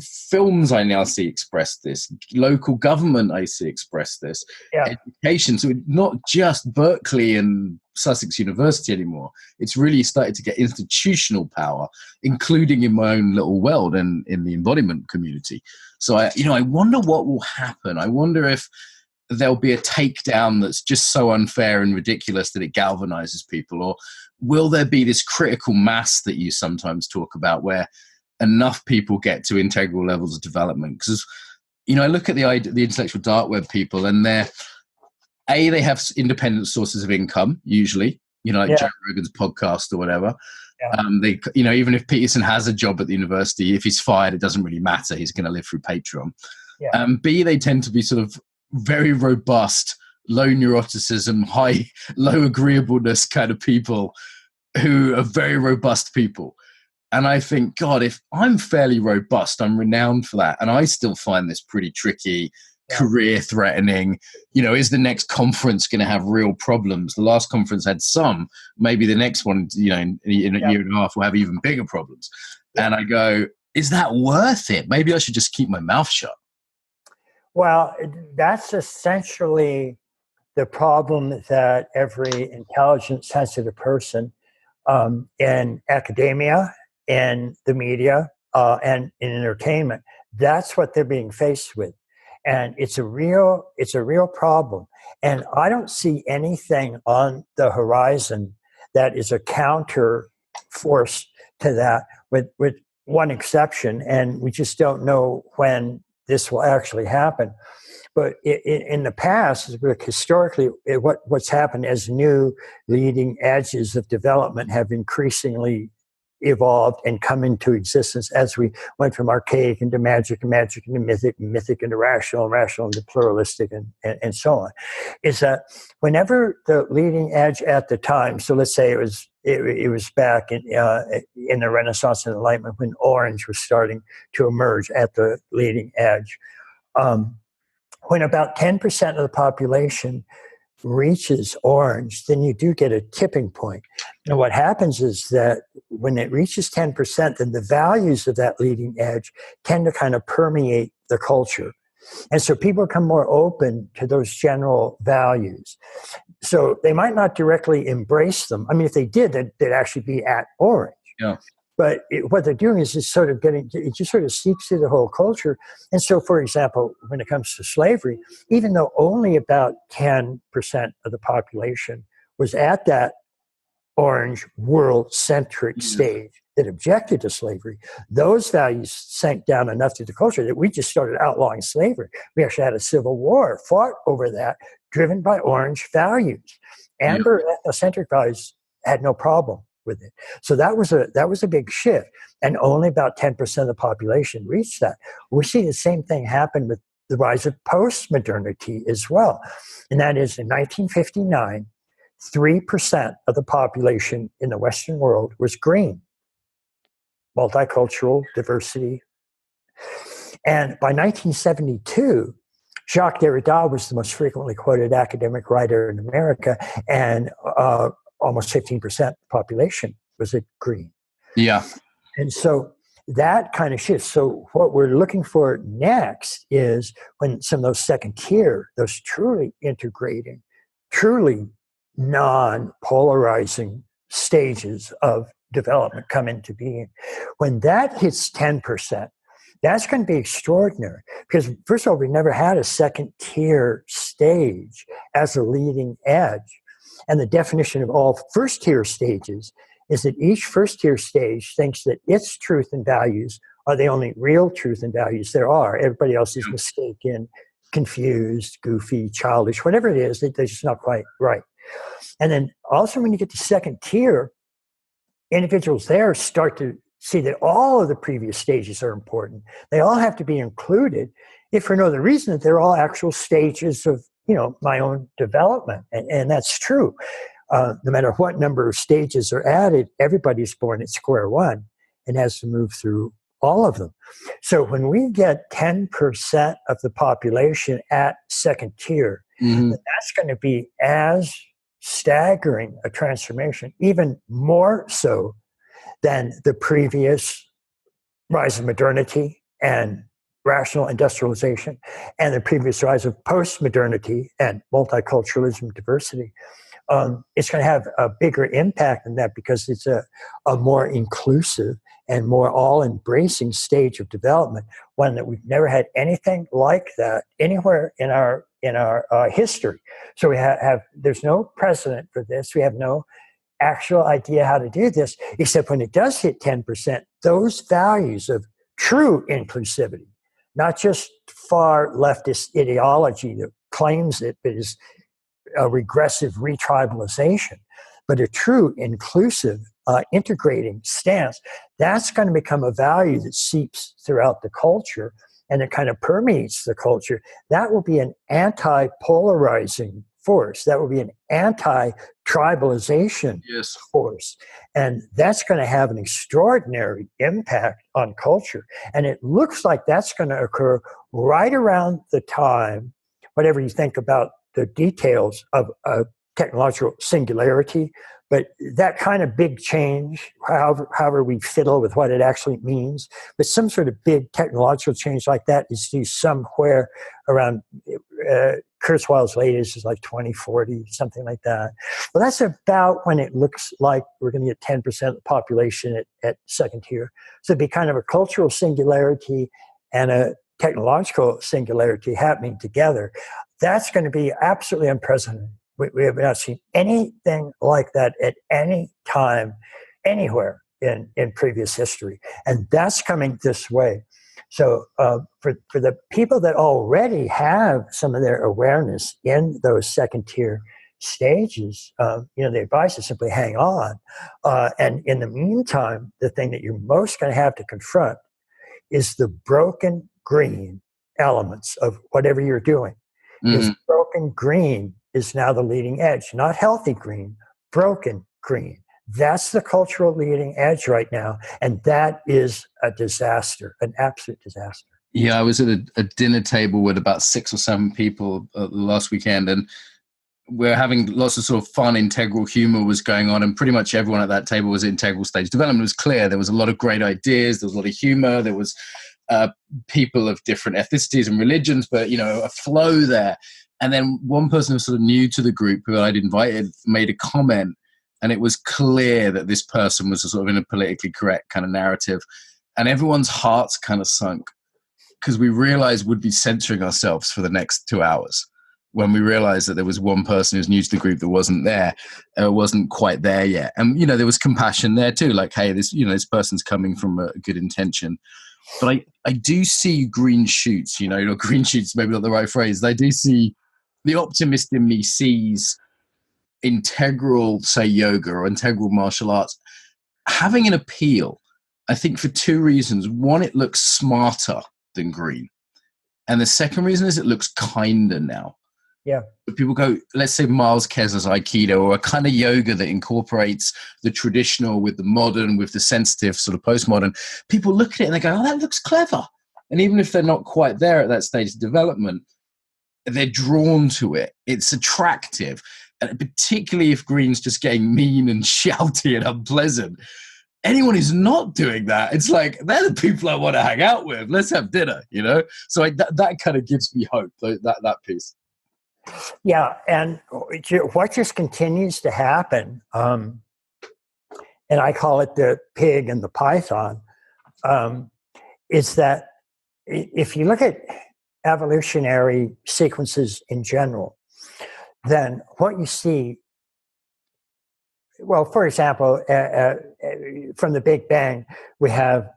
films I now see express this. Local government I see express this. Yeah. Education. So not just Berkeley and Sussex University anymore. It's really started to get institutional power, including in my own little world and in the embodiment community. So I wonder what will happen. I wonder if there'll be a takedown that's just so unfair and ridiculous that it galvanizes people, or will there be this critical mass that you sometimes talk about where enough people get to integral levels of development? Because I look at the intellectual dark web people, and they have independent sources of income usually, like Joe Rogan's podcast or whatever. They even if Peterson has a job at the university, if he's fired, it doesn't really matter. He's going to live through Patreon. B, they tend to be sort of very robust, low neuroticism, low agreeableness kind of people who are very robust people. And I think, God, if I'm fairly robust, I'm renowned for that. And I still find this pretty tricky, career threatening. Is the next conference going to have real problems? The last conference had some, maybe the next one, in a year and a half will have even bigger problems. And I go, is that worth it? Maybe I should just keep my mouth shut. Well, that's essentially the problem that every intelligent, sensitive person in academia, in the media, and in entertainment, that's what they're being faced with. And it's a real problem. And I don't see anything on the horizon that is a counter force to that, with one exception, and we just don't know when this will actually happen. But in the past, historically, what's happened as new leading edges of development have increasingly evolved and come into existence as we went from archaic into magic, and magic into mythic, and mythic into rational, and rational into pluralistic, and so on, is that whenever the leading edge at the time, so let's say it was back in the Renaissance and Enlightenment, when orange was starting to emerge at the leading edge, when about 10% of the population reaches orange, then you do get a tipping point. And what happens is that when it reaches 10%, then the values of that leading edge tend to kind of permeate the culture. And so people become more open to those general values. So they might not directly embrace them. I mean, if they did, they'd actually be at orange. Yeah. But what they're doing is just sort of it just sort of seeps through the whole culture. And so, for example, when it comes to slavery, even though only about 10% of the population was at that orange world-centric stage that objected to slavery, those values sank down enough to the culture that we just started outlawing slavery. We actually had a civil war fought over that, driven by orange values. Amber ethnocentric values had no problem with it. So that was a big shift, and only about 10% of the population reached that. We see the same thing happen with the rise of post-modernity as well, and that is in 1959, 3% of the population in the Western world was green, multicultural diversity. And by 1972, Jacques Derrida was the most frequently quoted academic writer in America, and almost 15% of the population was at green. Yeah. And so that kind of shifts. So what we're looking for next is when some of those second tier, those truly integrating, truly non-polarizing stages of development come into being. When that hits 10%, that's going to be extraordinary, because first of all, we never had a second tier stage as a leading edge. And the definition of all first tier stages is that each first tier stage thinks that its truth and values are the only real truth and values there are. Everybody else is mistaken, confused, goofy, childish, whatever it is, they're just not quite right. And then also when you get to second tier, individuals there start to see that all of the previous stages are important. They all have to be included, if for no other reason that they're all actual stages of, my own development. And that's true. No matter what number of stages are added, everybody's born at square one and has to move through all of them. So when we get 10% of the population at second tier, that's going to be as staggering a transformation, even more so than the previous rise of modernity and rational industrialization and the previous rise of post-modernity and multiculturalism, diversity. It's going to have a bigger impact than that, because it's a more inclusive and more all-embracing stage of development, one that we've never had anything like that anywhere in our history. So we have there's no precedent for this. We have no actual idea how to do this, except when it does hit 10%, those values of true inclusivity, not just far leftist ideology that claims it, but is a regressive retribalization, but a true inclusive, integrating stance, that's going to become a value that seeps throughout the culture, and it kind of permeates the culture. That will be an anti-polarizing force. That will be an anti-tribalization force. And that's going to have an extraordinary impact on culture. And it looks like that's going to occur right around the time, whatever you think about the details of technological singularity, but that kind of big change, however we fiddle with what it actually means, but some sort of big technological change like that is due somewhere around, Kurzweil's latest is like 2040, something like that. Well, that's about when it looks like we're going to get 10% of the population at second tier. So it'd be kind of a cultural singularity and a technological singularity happening together. That's going to be absolutely unprecedented. We have not seen anything like that at any time, anywhere in previous history. And that's coming this way. So for the people that already have some of their awareness in those second tier stages, the advice is simply hang on. And in the meantime, the thing that you're most going to have to confront is the broken green elements of whatever you're doing. This broken green is now the leading edge, not healthy green, broken green. That's the cultural leading edge right now. And that is a disaster, an absolute disaster. Yeah, I was at a dinner table with about 6 or 7 people last weekend, and we're having lots of sort of fun, integral humor was going on, and pretty much everyone at that table was integral stage. Development was clear. There was a lot of great ideas. There was a lot of humor. There was people of different ethnicities and religions, but, a flow there. And then one person who was sort of new to the group who I'd invited made a comment and it was clear that this person was sort of in a politically correct kind of narrative, and everyone's hearts kind of sunk because we realized we'd be censoring ourselves for the next 2 hours when we realized that there was one person who's new to the group that wasn't there, wasn't quite there yet. And, there was compassion there too. Like, hey, this person's coming from a good intention. But I do see green shoots, green shoots, maybe not the right phrase. I do see the optimist in me sees integral, say, yoga or integral martial arts having an appeal, I think, for 2 reasons. One, it looks smarter than green. And the second reason is it looks kinder now. Yeah. People go, let's say Miles Kesler's aikido, or a kind of yoga that incorporates the traditional with the modern, with the sensitive sort of postmodern. People look at it and they go, oh, that looks clever. And even if they're not quite there at that stage of development, they're drawn to it. It's attractive. And particularly if green's just getting mean and shouty and unpleasant. Anyone who's not doing that, it's like, they're the people I want to hang out with. Let's have dinner, So that kind of gives me hope, that piece. Yeah, and what just continues to happen, and I call it the pig and the python, is that if you look at evolutionary sequences in general, then what you see, well, for example, from the Big Bang, we have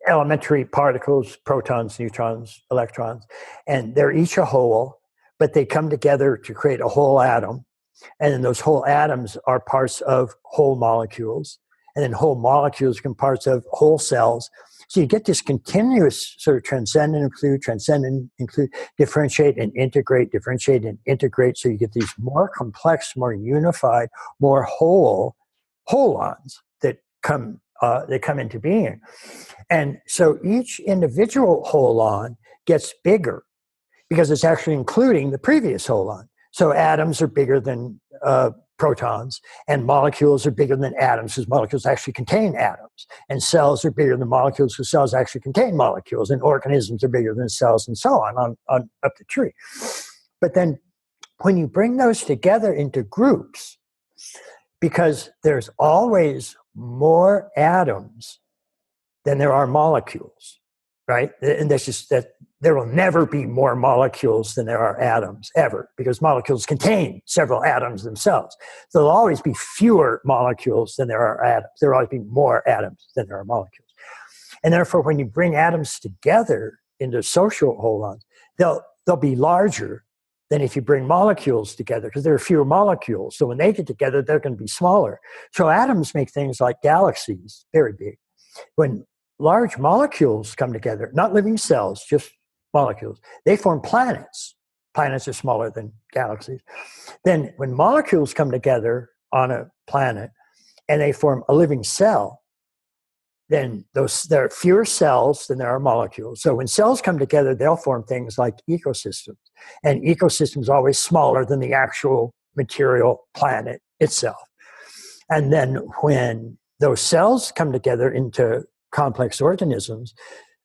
elementary particles, protons, neutrons, electrons, and they're each a whole, but they come together to create a whole atom. And then those whole atoms are parts of whole molecules. And then whole molecules become parts of whole cells. So you get this continuous sort of transcend and include, differentiate and integrate, differentiate and integrate. So you get these more complex, more unified, more whole holons that come into being. And so each individual holon gets bigger because it's actually including the previous holon. So atoms are bigger than protons, and molecules are bigger than atoms because molecules actually contain atoms. And cells are bigger than molecules because cells actually contain molecules, and organisms are bigger than cells, and so on up the tree. But then when you bring those together into groups, because there's always more atoms than there are molecules, right? And that's just that there will never be more molecules than there are atoms, ever, because molecules contain several atoms themselves. So there'll always be fewer molecules than there are atoms. There will always be more atoms than there are molecules. And therefore, when you bring atoms together into social holons, they'll be larger than if you bring molecules together, because there are fewer molecules. So when they get together, they're going to be smaller. So atoms make things like galaxies very big. When large molecules come together, not living cells, just molecules, they form planets. Planets are smaller than galaxies. Then when molecules come together on a planet and they form a living cell, then there are fewer cells than there are molecules. So when cells come together, they'll form things like ecosystems. And ecosystems are always smaller than the actual material planet itself. And then when those cells come together into complex organisms,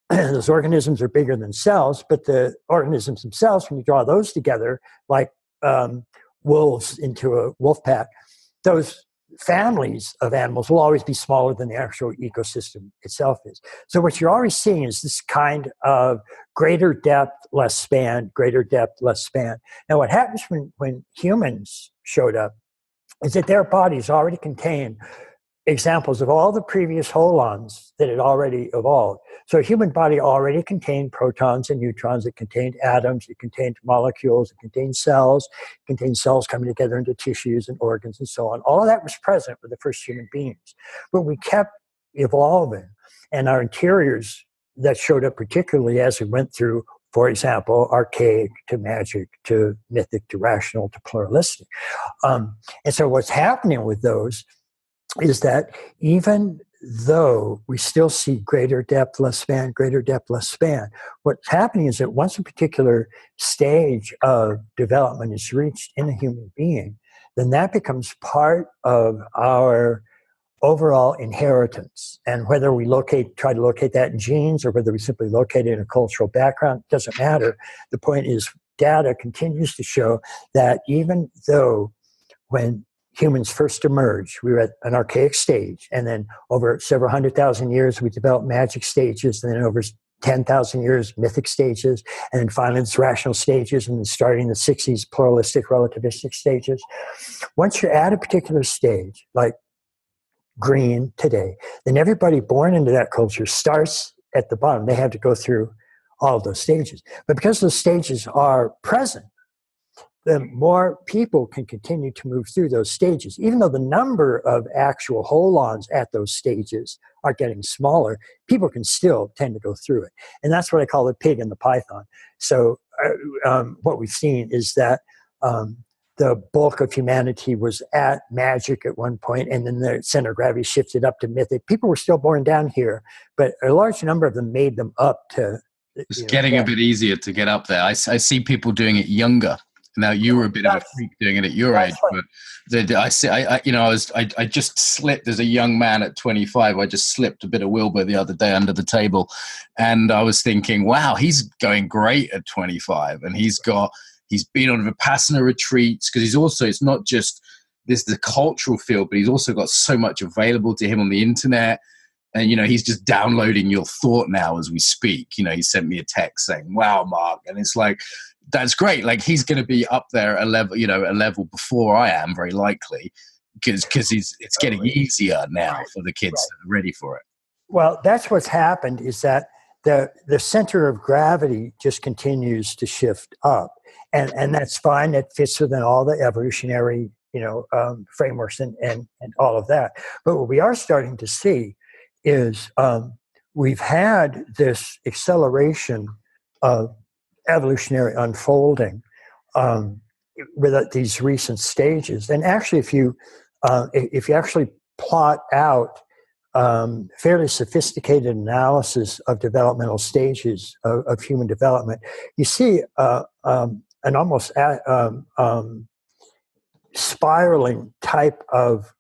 those organisms are bigger than cells, but the organisms themselves, when you draw those together, like wolves into a wolf pack, those families of animals will always be smaller than the actual ecosystem itself is. So what you're always seeing is this kind of greater depth, less span, greater depth, less span. Now what happens when humans showed up is that their bodies already contain examples of all the previous holons that had already evolved. So a human body already contained protons and neutrons, it contained atoms, it contained molecules, it contained cells coming together into tissues and organs and so on. All of that was present with the first human beings. But we kept evolving, and our interiors that showed up particularly as we went through, for example, archaic to magic to mythic to rational to pluralistic. And so what's happening with those is that even though we still see greater depth, less span, greater depth, less span, what's happening is that once a particular stage of development is reached in a human being, then that becomes part of our overall inheritance. And whether we try to locate that in genes or whether we simply locate it in a cultural background, doesn't matter. The point is, data continues to show that even though when humans first emerged, we were at an archaic stage. And then over several 100,000 years, we developed magic stages. And then over 10,000 years, mythic stages. And then finally, it's rational stages. And then starting in the 60s, pluralistic, relativistic stages. Once you're at a particular stage, like green today, then everybody born into that culture starts at the bottom. They have to go through all of those stages. But because those stages are present, the more people can continue to move through those stages. Even though the number of actual hold-ons at those stages are getting smaller, people can still tend to go through it. And that's what I call the pig and the python. So what we've seen is that the bulk of humanity was at magic at one point, and then the center of gravity shifted up to mythic. People were still born down here, but a large number of them made them up to... It's getting a bit easier to get up there. I see people doing it younger. Now you were a bit of a freak doing it at your age, but I just slipped as a young man at 25. I just slipped a bit of Wilbur the other day under the table, and I was thinking, wow, he's going great at 25, and he's been on Vipassana retreats, because it's not just the cultural field, but he's also got so much available to him on the internet. And, he's just downloading your thought now as we speak. He sent me a text saying, wow, Mark. And it's like, that's great. Like, he's going to be up there at a level before I am, very likely, because it's getting easier now for the kids that are ready for it. Well, that's what's happened, is that the center of gravity just continues to shift up. And that's fine. It fits within all the evolutionary, frameworks and all of that. But what we are starting to see is we've had this acceleration of evolutionary unfolding with these recent stages. And actually, if you actually plot out fairly sophisticated analysis of developmental stages of human development, you see an almost spiraling type of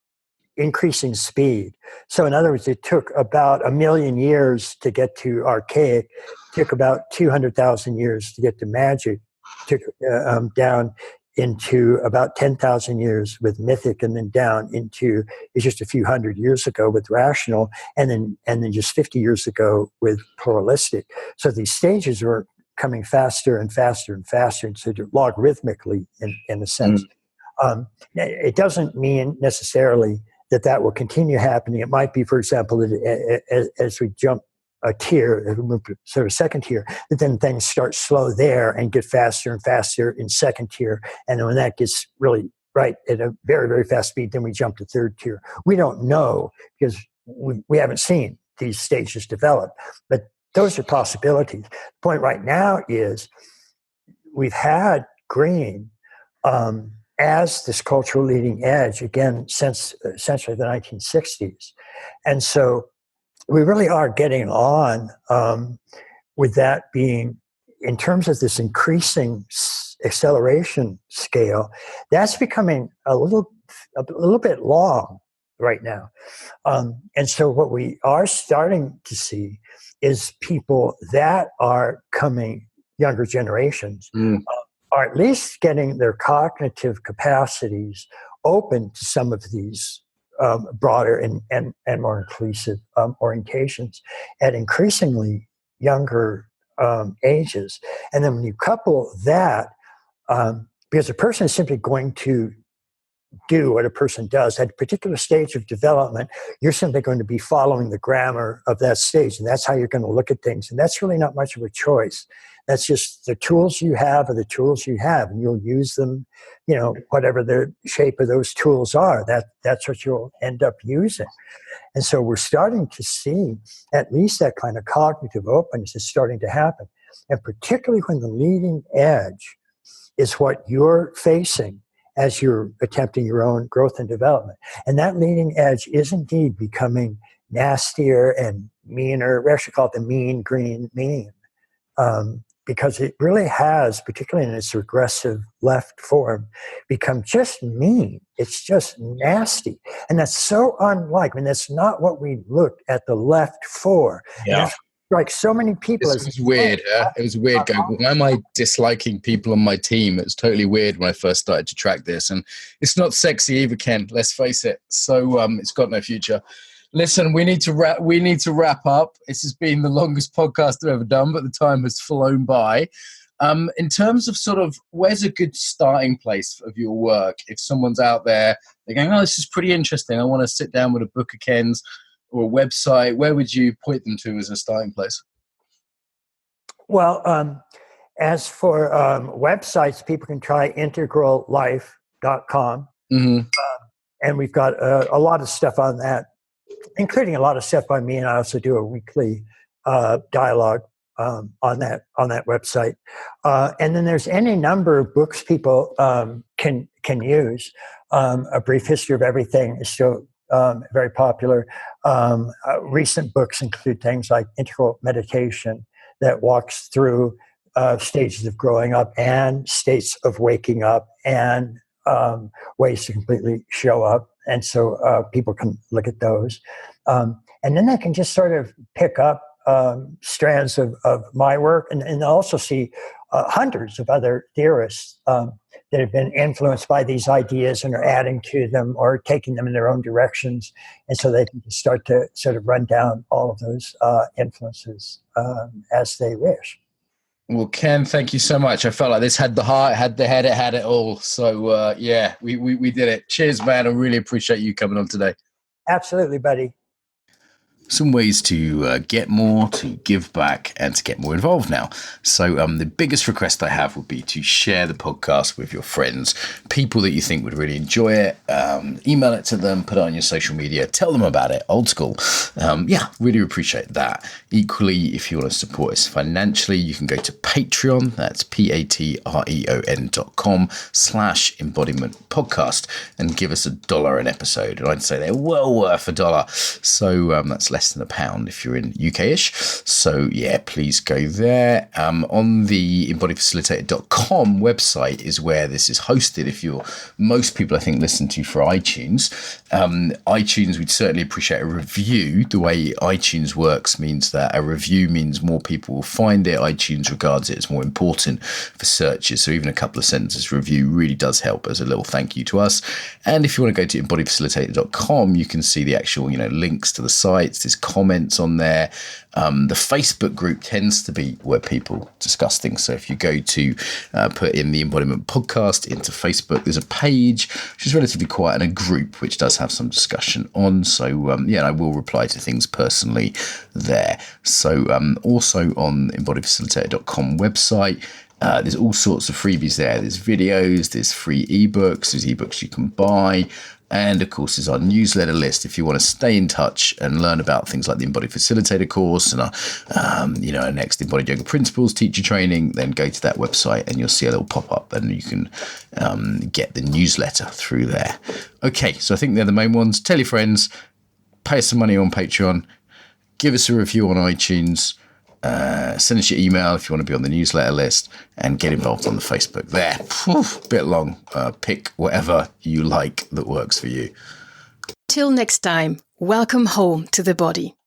increasing speed. So in other words, it took about 1 million years to get to archaic, took about 200,000 years to get to magic, took down into about 10,000 years with mythic, and then down into just a few hundred years ago with rational, and then just 50 years ago with pluralistic. So these stages were coming faster and faster and faster, and so logarithmically in a sense. It doesn't mean necessarily that will continue happening. It might be, for example, that as we jump a tier, as we move to sort of second tier, that then things start slow there and get faster and faster in second tier. And when that gets really right at a very, very fast speed, then we jump to third tier. We don't know, because we haven't seen these stages develop, but those are possibilities. The point right now is we've had green as this cultural leading edge, again, since essentially the 1960s. And so we really are getting on with that being, in terms of this increasing acceleration scale, that's becoming a little bit long right now. And so what we are starting to see is people that are coming, younger generations, are at least getting their cognitive capacities open to some of these broader and more inclusive orientations at increasingly younger ages. And then when you couple that, because a person is simply going to do what a person does at a particular stage of development, you're simply going to be following the grammar of that stage, and that's how you're going to look at things. And that's really not much of a choice. That's just the tools you have are the tools you have, and you'll use them, whatever the shape of those tools are, that's what you'll end up using. And so we're starting to see at least that kind of cognitive openness is starting to happen. And particularly when the leading edge is what you're facing as you're attempting your own growth and development. And that leading edge is indeed becoming nastier and meaner. We actually call it the mean green mean, because it really has, particularly in its regressive left form, become just mean. It's just nasty. And that's so unlike, that's not what we looked at the left for. Yeah. like so many people. This was weird. It was weird going, why am I disliking people on my team? It's totally weird when I first started to track this. And it's not sexy either, Ken, let's face it. So it's got no future. Listen, we need to wrap up. This has been the longest podcast I've ever done, but the time has flown by. In terms of sort of where's a good starting place of your work, if someone's out there, they're going, oh, this is pretty interesting, I want to sit down with a book of Ken's or a website, where would you point them to as a starting place? Well, as for websites, people can try integrallife.com. Mm-hmm. And we've got a lot of stuff on that, including a lot of stuff by me, and I also do a weekly dialogue on that website. And then there's any number of books people can use. A Brief History of Everything is still very popular. Recent books include things like Integral Meditation that walks through stages of growing up and states of waking up and ways to completely show up. And so people can look at those. And then they can just sort of pick up strands of my work and also see hundreds of other theorists that have been influenced by these ideas and are adding to them or taking them in their own directions. And so they can start to sort of run down all of those influences as they wish. Well, Ken, thank you so much. I felt like this had the heart, had the head, it had it all. So, yeah, we did it. Cheers, man. I really appreciate you coming on today. Absolutely, buddy. Some ways to get more, to give back, and to get more involved now. So the biggest request I have would be to share the podcast with your friends, people that you think would really enjoy it. Email it to them, put it on your social media, tell them about it, old school. Really appreciate that. Equally, if you want to support us financially, you can go to Patreon. That's patreon.com/Embodiment Podcast and give us $1 an episode. And I'd say they're well worth $1. So that's less than £1 if you're in UK-ish. So yeah, please go there. On the embodiedfacilitator.com website is where this is hosted. If you're, most people I think listen to for iTunes. iTunes, we'd certainly appreciate a review. The way iTunes works means that a review means more people will find it. iTunes regards it as more important for searches. So even a couple of sentences review really does help as a little thank you to us. And if you want to go to embodiedfacilitator.com, you can see the actual, links to the sites. There's comments on there. The Facebook group tends to be where people discuss things. So if you go to put in the Embodiment Podcast into Facebook, there's a page which is relatively quiet and a group which does have some discussion on. So I will reply to things personally there. So also on embodiedfacilitator.com website, there's all sorts of freebies there. There's videos, there's free ebooks, there's ebooks you can buy. And of course, there's our newsletter list. If you want to stay in touch and learn about things like the Embodied Facilitator Course and our next Embodied Yoga Principles teacher training, then go to that website and you'll see a little pop-up and you can get the newsletter through there. Okay, so I think they're the main ones. Tell your friends, pay us some money on Patreon, give us a review on iTunes, send us your email if you want to be on the newsletter list, and get involved on the Facebook there. Bit long. Pick whatever you like that works for you. Till next time, welcome home to the body.